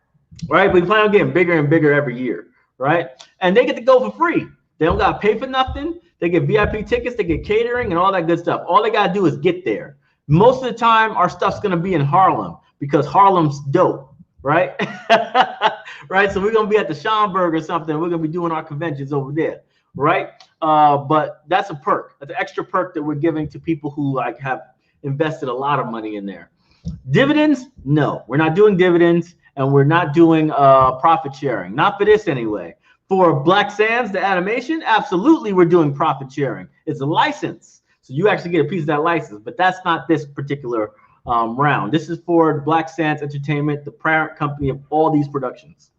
right? But we plan on getting bigger and bigger every year, right? And they get to go for free. They don't gotta pay for nothing. They get VIP tickets, they get catering and all that good stuff. All they gotta do is get there. Most of the time, our stuff's gonna be in Harlem because Harlem's dope, right? Right. So we're gonna be at the Schomburg or something. We're gonna be doing our conventions over there, right? But that's a perk. That's an extra perk that we're giving to people who like have invested a lot of money in there. Dividends? No, we're not doing dividends, and we're not doing profit sharing. Not for this anyway. For Black Sands, the animation, absolutely, we're doing profit sharing. It's a license, so you actually get a piece of that license. But that's not this particular round. This is for Black Sands Entertainment, the parent company of all these productions.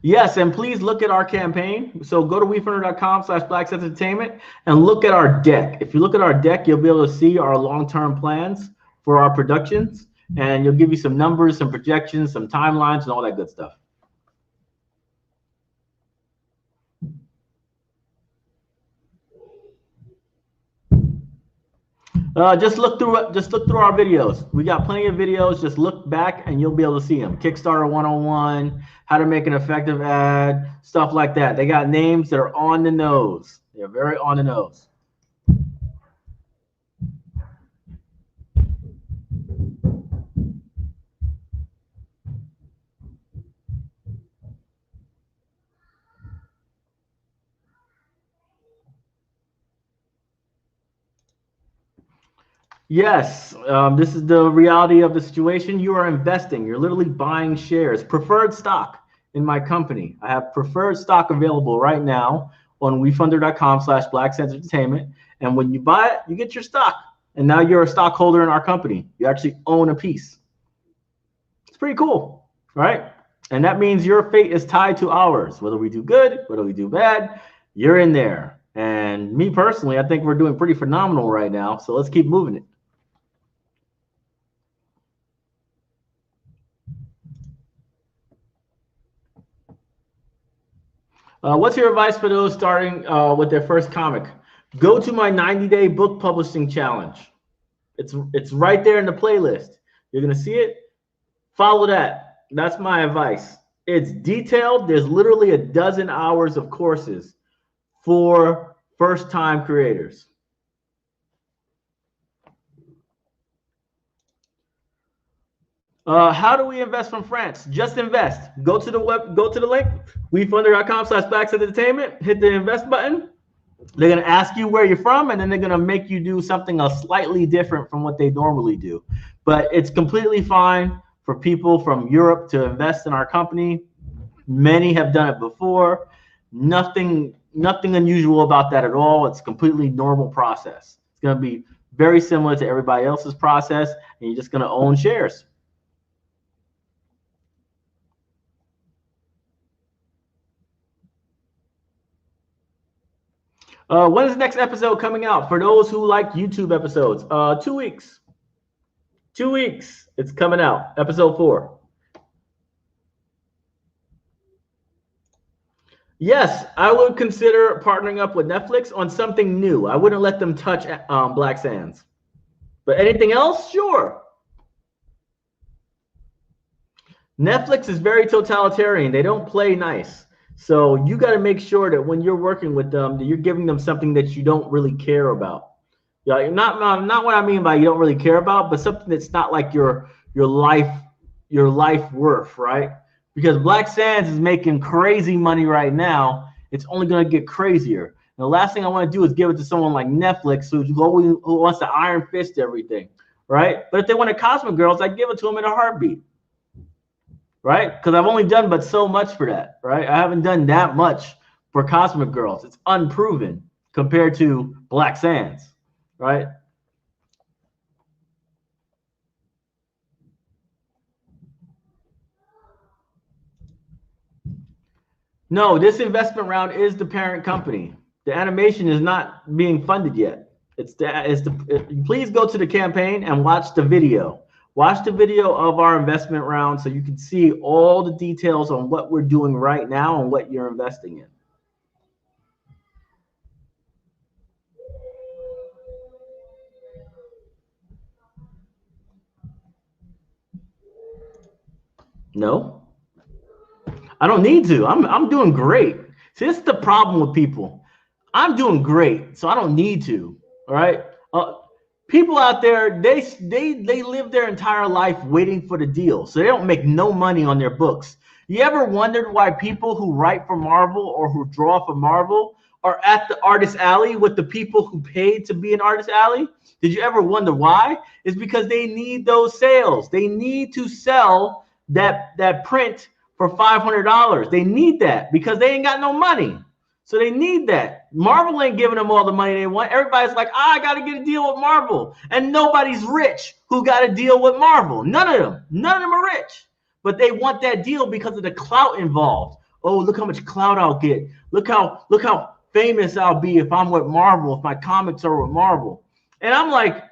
Yes, and please look at our campaign. So go to wefunder.com/Black Sands Entertainment and look at our deck. If you look at our deck, you'll be able to see our long-term plans for our productions, and you'll give you some numbers, some projections, some timelines, and all that good stuff. Just look through our videos. We got plenty of videos. Just look back and you'll be able to see them. Kickstarter 101, how to make an effective ad, stuff like that. They got names that are on the nose. They're very on the nose. Yes, this is the reality of the situation. You are investing. You're literally buying shares, preferred stock in my company. I have preferred stock available right now on wefunder.com/Black Sands Entertainment. And when you buy it, you get your stock. And now you're a stockholder in our company. You actually own a piece. It's pretty cool, right? And that means your fate is tied to ours. Whether we do good, whether we do bad, you're in there. And me personally, I think we're doing pretty phenomenal right now. So let's keep moving it. What's your advice for those starting with their first comic? Go to my 90-day book publishing challenge. It's right there in the playlist. You're gonna see it. Follow that. That's my advice. It's detailed. There's literally a dozen hours of courses for first-time creators. How do we invest from France? Just invest. Go to the link, wefunder.com/Facts of Entertainment, hit the invest button. They're going to ask you where you're from, and then they're going to make you do something slightly different from what they normally do. But it's completely fine for people from Europe to invest in our company. Many have done it before. Nothing unusual about that at all. It's a completely normal process. It's going to be very similar to everybody else's process, and you're just going to own shares. When is the next episode coming out? For those who like YouTube episodes, 2 weeks. 2 weeks. It's coming out. Episode 4. Yes, I would consider partnering up with Netflix on something new. I wouldn't let them touch Black Sands. But anything else, sure. Netflix is very totalitarian. They don't play nice. So you got to make sure that when you're working with them, that you're giving them something that you don't really care about. Yeah, not what I mean by you don't really care about, but something that's not like your life worth, right? Because Black Sands is making crazy money right now. It's only going to get crazier. And the last thing I want to do is give it to someone like Netflix who wants to iron fist everything, right? But if they want a Cosmic Girls, I'd give it to them in a heartbeat. Right? Because I've only done but so much for that, right? I haven't done that much for Cosmic Girls. It's unproven compared to Black Sands, right? No, this investment round is the parent company. The animation is not being funded yet. Please go to the campaign and watch the video. Watch the video of our investment round so you can see all the details on what we're doing right now and what you're investing in. No, I don't need to. I'm doing great. See, this is the problem with people. I'm doing great, so I don't need to. All right. People out there, they live their entire life waiting for the deal, so they don't make no money on their books. You ever wondered why people who write for Marvel or who draw for Marvel are at the artist alley with the people who paid to be an artist alley? Did you ever wonder why? It's because they need those sales. They need to sell that print for $500. They need that because they ain't got no money. So they need that. Marvel ain't giving them all the money they want. Everybody's like, I got to get a deal with Marvel. And nobody's rich who got a deal with Marvel. None of them are rich. But they want that deal because of the clout involved. Oh, look how much clout I'll get. Look how famous I'll be if I'm with Marvel, if my comics are with Marvel. And I'm like,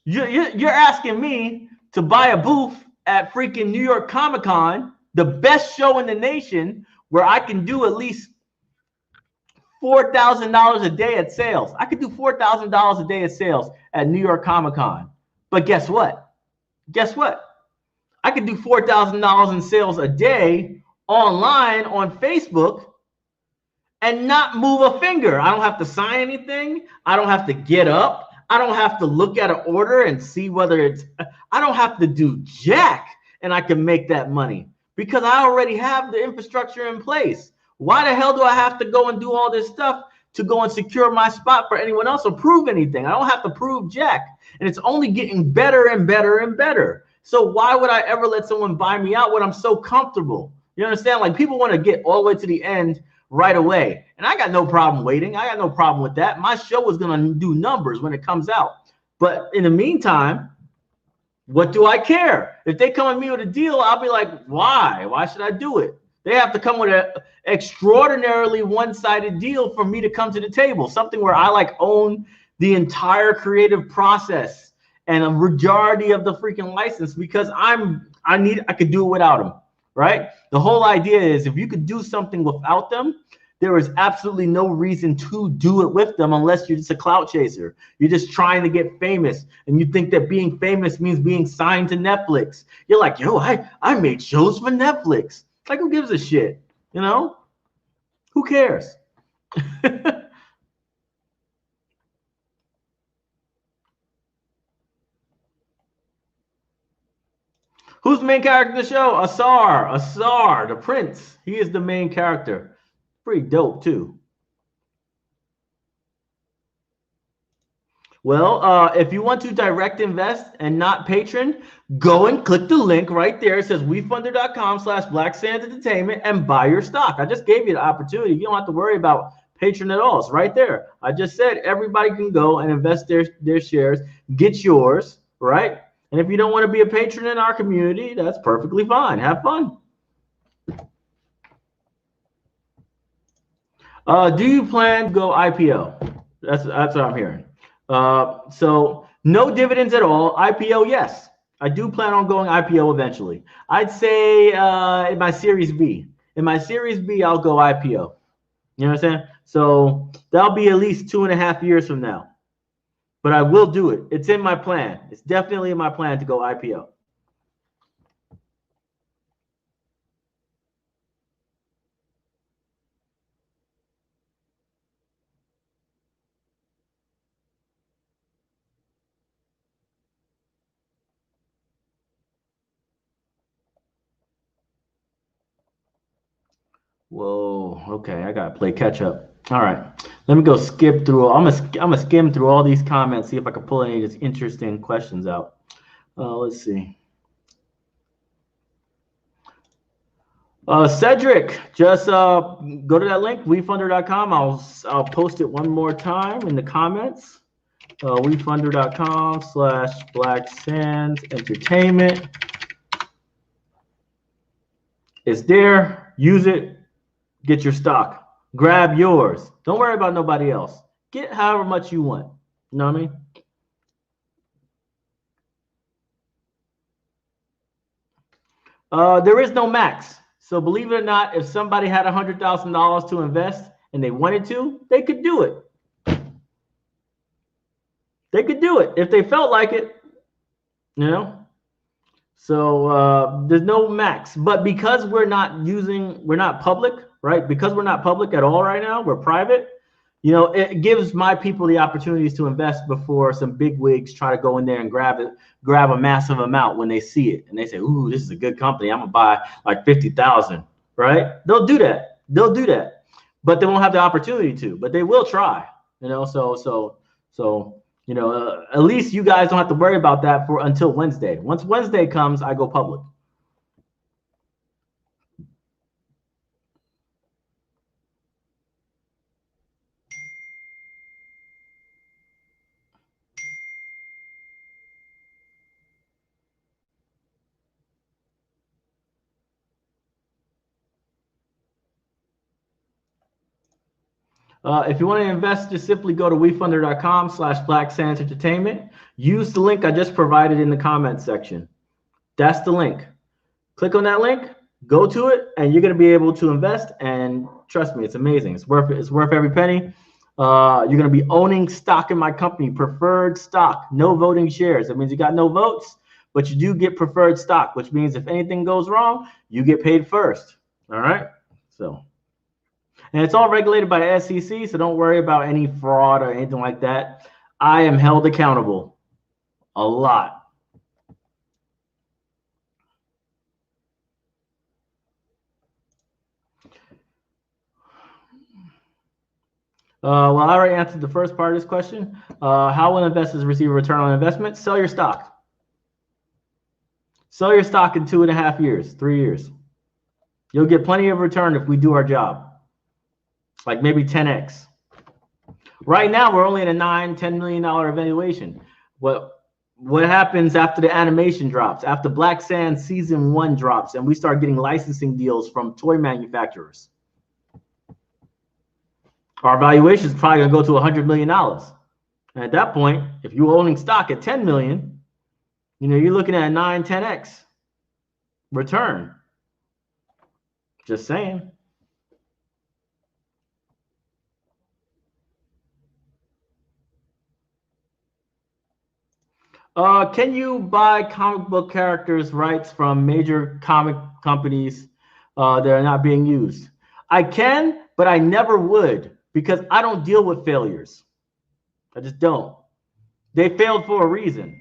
you're asking me to buy a booth at freaking New York Comic Con, the best show in the nation, where I can do at least $4,000 a day at sales. I could do $4,000 a day at sales at New York Comic Con. But guess what? I could do $4,000 in sales a day online on Facebook and not move a finger. I don't have to sign anything. I don't have to get up. I don't have to look at an order and see whether I don't have to do jack, and I can make that money because I already have the infrastructure in place. Why the hell do I have to go and do all this stuff to go and secure my spot for anyone else or prove anything? I don't have to prove jack, and it's only getting better and better and better. So why would I ever let someone buy me out when I'm so comfortable? You understand? Like, people want to get all the way to the end right away. And I got no problem waiting. I got no problem with that. My show is going to do numbers when it comes out. But in the meantime, what do I care? If they come at me with a deal, I'll be like, why? Why should I do it? They have to come with an extraordinarily one-sided deal for me to come to the table, something where I like own the entire creative process and a majority of the freaking license, because I could do it without them, right? The whole idea is if you could do something without them, there is absolutely no reason to do it with them unless you're just a clout chaser. You're just trying to get famous, and you think that being famous means being signed to Netflix. You're like, yo, I made shows for Netflix. Like, who gives a shit? You know? Who cares? Who's the main character of the show? Asar, the prince. He is the main character. Pretty dope too. Well, if you want to direct invest and not patron, go and click the link right there. It says wefunder.com/Black Sands Entertainment and buy your stock. I just gave you the opportunity. You don't have to worry about patron at all. It's right there. I just said everybody can go and invest their shares, get yours, right? And if you don't want to be a patron in our community, that's perfectly fine. Have fun. Do you plan to go IPO? That's what I'm hearing. So no dividends at all. IPO, yes. I do plan on going IPO eventually. I'd say in my Series B. In my Series B, I'll go IPO. You know what I'm saying? So that'll be at least 2.5 years from now. But I will do it. It's in my plan. It's definitely in my plan to go IPO. Whoa, okay, I gotta play catch up. All right, let me go skip through. I'm gonna skim through all these comments, see if I can pull any of these interesting questions out. Let's see. Cedric, just go to that link, wefunder.com. I'll post it one more time in the comments. wefunder.com/Black Sands Entertainment. It's there. Use it. Get your stock. Grab yours. Don't worry about nobody else. Get however much you want. You know what I mean? There is no max. So believe it or not, if somebody had $100,000 to invest and they wanted to, they could do it. They could do it if they felt like it. You know? So there's no max. But because we're not public, right? Because we're not public at all right now, we're private. You know, it gives my people the opportunities to invest before some big wigs try to go in there and grab a massive amount when they see it and they say, "Ooh, this is a good company. I'm gonna buy like 50,000." Right? They'll do that. But they won't have the opportunity to. But they will try. You know, so you know, at least you guys don't have to worry about that until Wednesday. Once Wednesday comes, I go public. If you want to invest, just simply go to wefunder.com/Black Sands Entertainment. Use the link I just provided in the comments section. That's the link. Click on that link, go to it, and you're going to be able to invest. And trust me, it's amazing. It's worth it. It's worth every penny. You're going to be owning stock in my company, preferred stock, no voting shares. That means you got no votes, but you do get preferred stock, which means if anything goes wrong, you get paid first. All right. And it's all regulated by the SEC, so don't worry about any fraud or anything like that. I am held accountable a lot. Well, I already answered the first part of this question. How will investors receive a return on investment? Sell your stock. Sell your stock in 2.5 years, 3 years. You'll get plenty of return if we do our job. Like maybe 10x. Right now, we're only at a $9-10 million valuation. What happens after the animation drops, after Black Sands season 1 drops, and we start getting licensing deals from toy manufacturers? Our valuation is probably going to go to $100 million. And at that point, if you're owning stock at 10 million, you know, you're looking at a 9-10x return. Just saying. Can you buy comic book characters rights from major comic companies that are not being used? I can, but I never would, because I don't deal with failures. I just don't. They failed for a reason.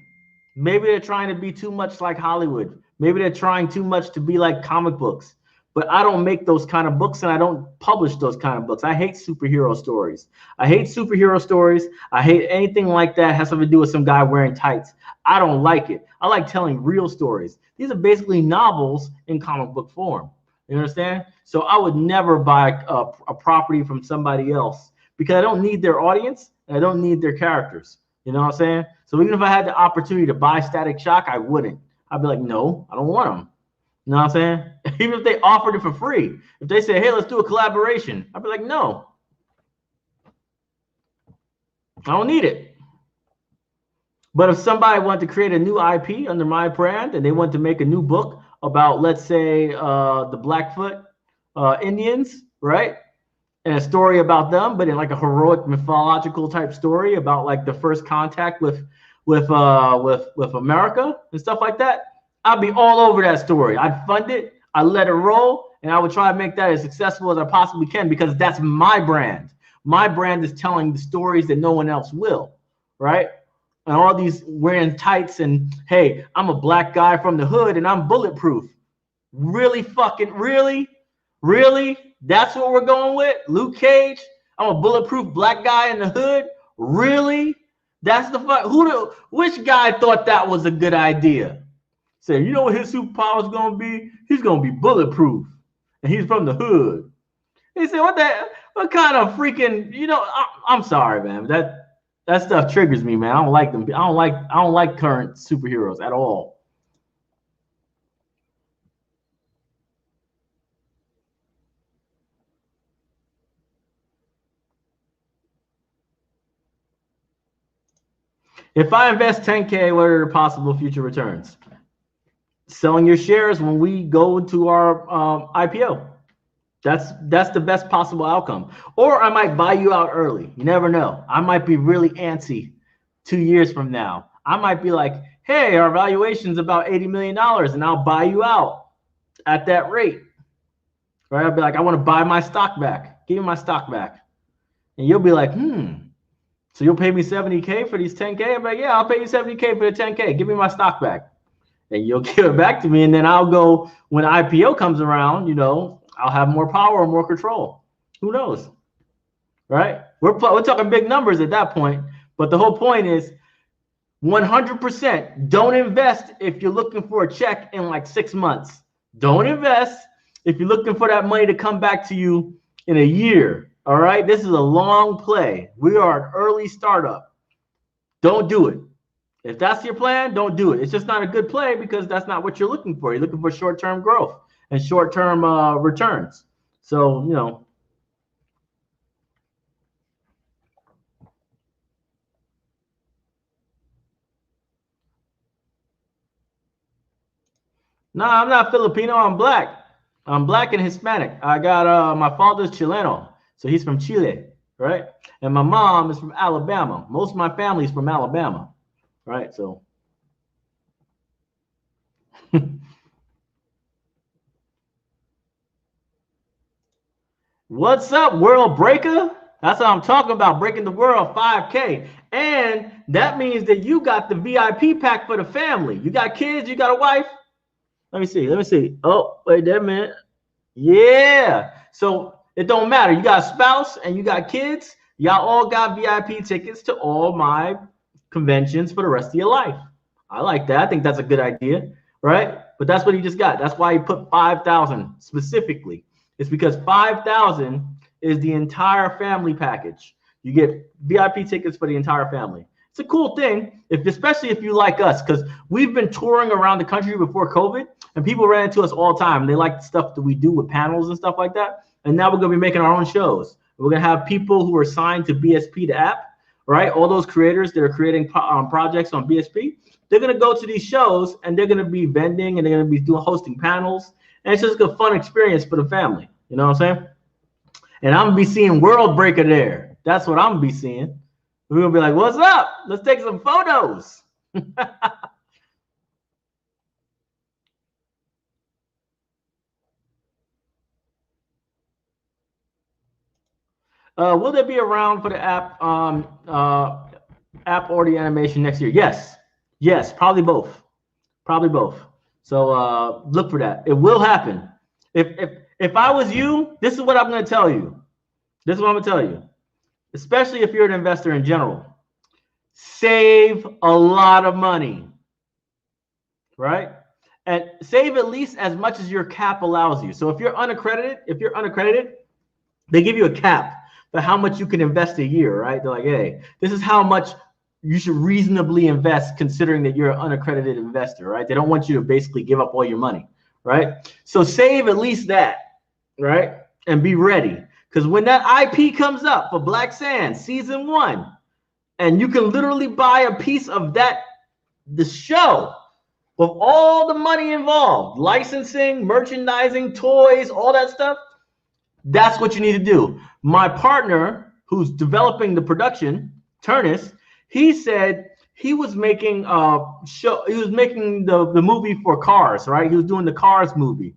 Maybe they're trying to be too much like Hollywood. Maybe they're trying too much to be like comic books. But I don't make those kind of books, and I don't publish those kind of books. I hate superhero stories. I hate superhero stories. I hate anything like that has something to do with some guy wearing tights. I don't like it. I like telling real stories. These are basically novels in comic book form. You understand? So I would never buy a property from somebody else because I don't need their audience and I don't need their characters. You know what I'm saying? So even if I had the opportunity to buy Static Shock, I wouldn't. I'd be like, no, I don't want them. You know what I'm saying? Even if they offered it for free. If they say, hey, let's do a collaboration, I'd be like, no. I don't need it. But if somebody wanted to create a new IP under my brand and they want to make a new book about, let's say, the Blackfoot Indians, right? And a story about them, but in like a heroic mythological type story about like the first contact with America and stuff like that, I'd be all over that story. I'd fund it, I'd let it roll, and I would try to make that as successful as I possibly can because that's my brand. My brand is telling the stories that no one else will, right? And all these wearing tights and, hey, I'm a black guy from the hood and I'm bulletproof. Really fucking, really? Really? That's what we're going with? Luke Cage? I'm a bulletproof black guy in the hood? Really? That's the fuck. Which guy thought that was a good idea? Say, you know what his superpower is going to be? He's going to be bulletproof. And he's from the hood. He said, what kind of freaking, I'm sorry, man. That stuff triggers me, man. I don't like them. I don't like current superheroes at all. If I invest 10K, what are the possible future returns? Selling your shares when we go to our IPO. That's the best possible outcome. Or I might buy you out early. You never know. I might be really antsy 2 years from now. I might be like, hey, our valuation is about $80 million, and I'll buy you out at that rate. Right? I'll be like, I want to buy my stock back. Give me my stock back. And you'll be like, so you'll pay me 70K for these 10K? I'm like, yeah, I'll pay you 70K for the 10K. Give me my stock back. And you'll give it back to me. And then I'll go, when IPO comes around, I'll have more power or more control. Who knows? Right? We're talking big numbers at that point. But the whole point is 100% don't invest if you're looking for a check in like 6 months. Don't invest if you're looking for that money to come back to you in a year. All right? This is a long play. We are an early startup. Don't do it. If that's your plan, don't do it. It's just not a good play because that's not what you're looking for. You're looking for short-term growth and short-term returns. So, no, I'm not Filipino. I'm black. I'm black and Hispanic. I got my father's Chileno, so he's from Chile, right? And my mom is from Alabama. Most of my family is from Alabama, right? So. What's up, world breaker? That's what I'm talking about, breaking the world 5K. And that means that you got the VIP pack for the family. You got kids, you got a wife. Let me see. Oh, wait there a minute. Yeah. So it don't matter. You got a spouse and you got kids. Y'all all got VIP tickets to all my conventions for the rest of your life. I like that. I think that's a good idea, right? But that's what he just got. That's why he put 5,000 specifically. It's because 5,000 is the entire family package. You get VIP tickets for the entire family. It's a cool thing, especially if you like us, because we've been touring around the country before COVID, and people ran into us all the time. They like the stuff that we do with panels and stuff like that. And now we're going to be making our own shows. We're going to have people who are signed to BSP, the app, right? All those creators that are creating projects on BSP, they're going to go to these shows, and they're going to be vending, and they're going to be hosting panels. And it's just a fun experience for the family. You know what I'm saying? And I'm going to be seeing World Breaker there. That's what I'm going to be seeing. We're going to be like, what's up? Let's take some photos. Will they be around for the app or the animation next year? Yes. Yes, probably both. Probably both. So look for that. It will happen. If I was you, this is what I'm going to tell you. This is what I'm going to tell you. Especially if you're an investor in general. Save a lot of money. Right? And save at least as much as your cap allows you. So if you're unaccredited, they give you a cap for how much you can invest a year, right? They're like, hey, this is how much you should reasonably invest considering that you're an unaccredited investor, right? They don't want you to basically give up all your money, right? So save at least that, right? And be ready. Because when that IP comes up for Black Sands season 1, and you can literally buy a piece of the show with all the money involved, licensing, merchandising, toys, all that stuff, that's what you need to do. My partner, who's developing the production, Turnus, he said he was making the movie for Cars, right? He was doing the Cars movie.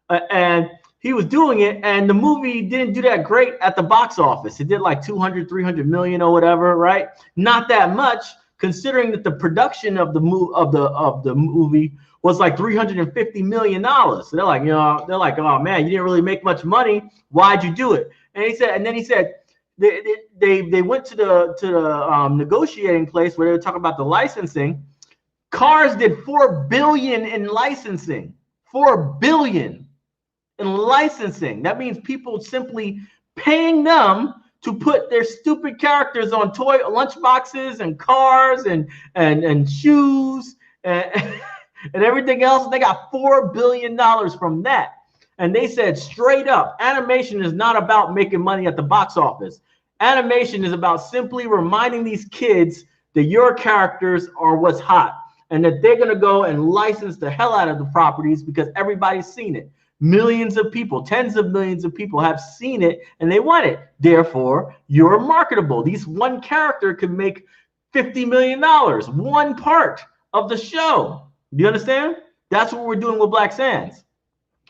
And he was doing it, and the movie didn't do that great at the box office. It did like 200, 300 million or whatever, right? Not that much, considering that the production of the movie was like $350 million. So they're like, oh man, you didn't really make much money. Why'd you do it? And then he said they went to the negotiating place where they were talking about the licensing. Cars did $4 billion in licensing. $4 billion in licensing. That means people simply paying them to put their stupid characters on toy lunchboxes and cars and shoes and everything else. They got $4 billion from that. And they said straight up, animation is not about making money at the box office. Animation is about simply reminding these kids that your characters are what's hot and that they're going to go and license the hell out of the properties because everybody's seen it. Millions of people, tens of millions of people have seen it and they want it. Therefore, you're marketable. These one character can make $50 million, one part of the show. Do you understand? That's what we're doing with Black Sands.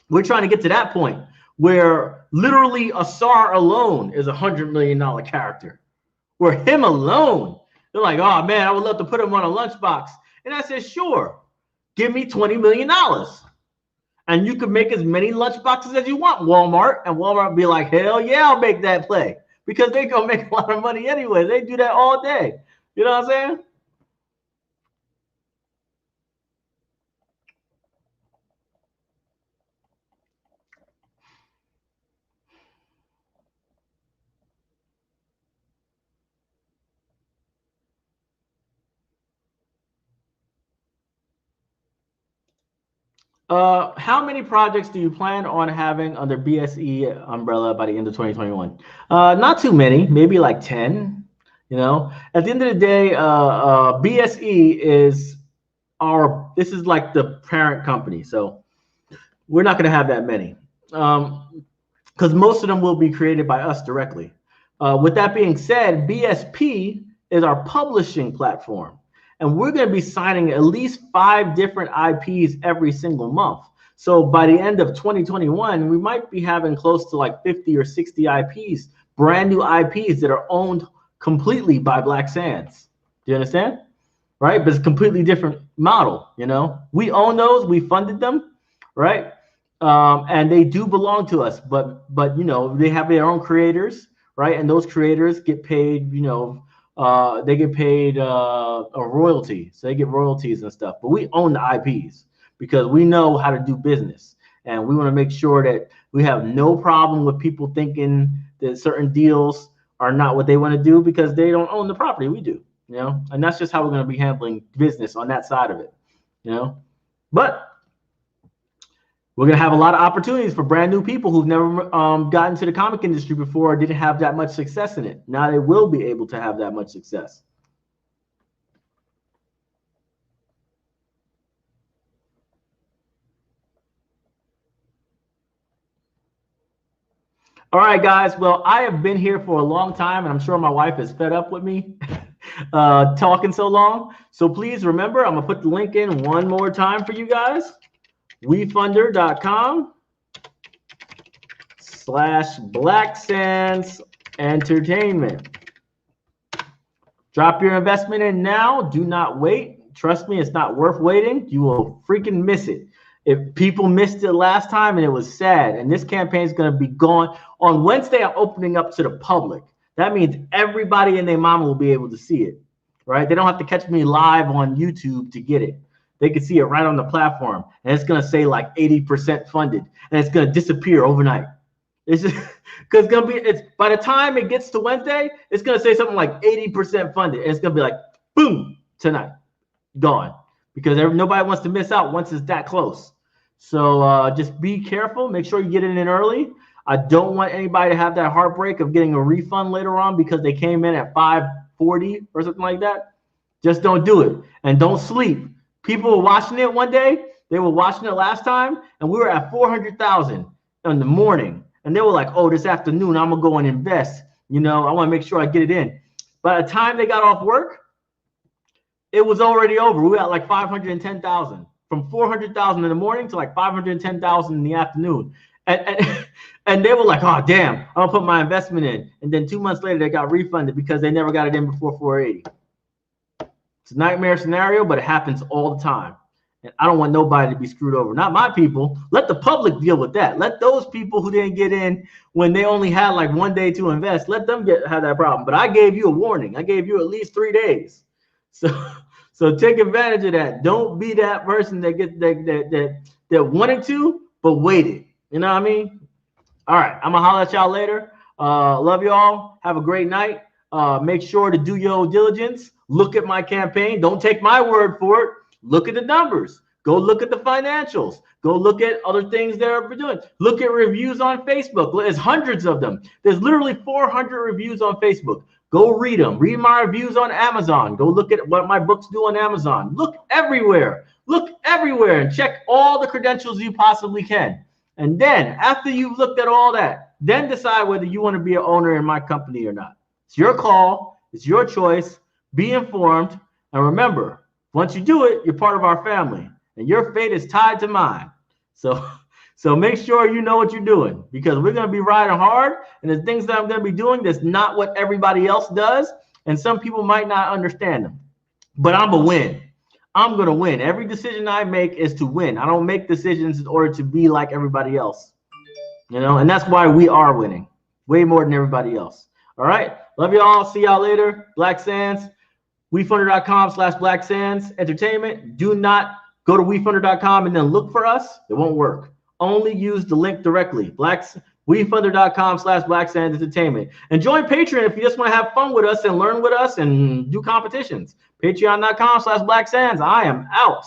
We're trying to get to that point where literally Asar alone is $100 million character. Where him alone, they're like, oh man, I would love to put him on a lunchbox. And I said, sure, give me $20 million. And you can make as many lunchboxes as you want, Walmart. And Walmart be like, hell yeah, I'll make that play. Because they gonna make a lot of money anyway. They do that all day. You know what I'm saying? How many projects do you plan on having under BSE umbrella by the end of 2021? Not too many, maybe like 10. You know, at the end of the day, BSE is this is like the parent company. So we're not going to have that many because most of them will be created by us directly. With that being said, BSP is our publishing platform. And we're going to be signing at least 5 different IPs every single month. So by the end of 2021, we might be having close to like 50 or 60 IPs, brand new IPs that are owned completely by Black Sands. Do you understand? Right? But it's a completely different model, you know? We own those, we funded them, right? And they do belong to us, but you know, they have their own creators, right? And those creators get paid, you know, they get paid a royalty, so they get royalties and stuff. But we own the IPs because we know how to do business, and we want to make sure that we have no problem with people thinking that certain deals are not what they want to do because they don't own the property. We do, you know, and that's just how we're going to be handling business on that side of it, you know. But we're going to have a lot of opportunities for brand new people who've never gotten to the comic industry before or didn't have that much success in it. Now they will be able to have that much success. All right, guys. Well, I have been here for a long time, and I'm sure my wife is fed up with me talking so long. So please remember, I'm going to put the link in one more time for you guys. wefunder.com/Black Sands Entertainment. Drop your investment in now. Do not wait. Trust me, it's not worth waiting. You will freaking miss it. If people missed it last time and it was sad, and this campaign is going to be gone. On Wednesday, I'm opening up to the public. That means everybody and their mama will be able to see it, right? They don't have to catch me live on YouTube to get it. They can see it right on the platform, and it's going to say like 80% funded, and it's going to disappear overnight. It's just because it's going to be, it's by the time it gets to Wednesday, it's going to say something like 80% funded, and it's going to be like, boom, tonight, gone. Because nobody wants to miss out once it's that close. So just be careful. Make sure you get it in early. I don't want anybody to have that heartbreak of getting a refund later on because they came in at 540 or something like that. Just don't do it. And don't sleep. People were watching it one day. They were watching it last time, and we were at 400,000 in the morning. And they were like, oh, this afternoon, I'm going to go and invest. You know, I want to make sure I get it in. By the time they got off work, it was already over. We got like 510,000. From 400,000 in the morning to like 510,000 in the afternoon. And they were like, oh, damn, I'm going to put my investment in. And then 2 months later, they got refunded because they never got it in before 480. It's a nightmare scenario, but it happens all the time. And I don't want nobody to be screwed over. Not my people. Let the public deal with that. Let those people who didn't get in when they only had like 1 day to invest, let them have that problem. But I gave you a warning. I gave you at least 3 days. So take advantage of that. Don't be that person that get that wanted to, but waited. You know what I mean? All right. I'm going to holler at y'all later. Love y'all. Have a great night. Make sure to do your diligence. Look at my campaign. Don't take my word for it. Look at the numbers. Go look at the financials. Go look at other things they're doing. Look at reviews on Facebook. There's hundreds of them. There's literally 400 reviews on Facebook. Go read them. Read my reviews on Amazon. Go look at what my books do on Amazon. Look everywhere. Look everywhere and check all the credentials you possibly can. And then after you've looked at all that, then decide whether you want to be an owner in my company or not. It's your call. It's your choice. Be informed. And remember, once you do it, you're part of our family. And your fate is tied to mine. So make sure you know what you're doing, because we're going to be riding hard, and the things that I'm going to be doing that's not what everybody else does, and some people might not understand them. But I'm going to win. I'm going to win. Every decision I make is to win. I don't make decisions in order to be like everybody else. You know, and that's why we are winning way more than everybody else. All right. Love y'all. See y'all later. Black Sands. WeFunder.com/Black Sands Entertainment. Do not go to WeFunder.com and then look for us. It won't work. Only use the link directly. WeFunder.com/Black Sands Entertainment. And join Patreon if you just want to have fun with us and learn with us and do competitions. Patreon.com/Black Sands. I am out.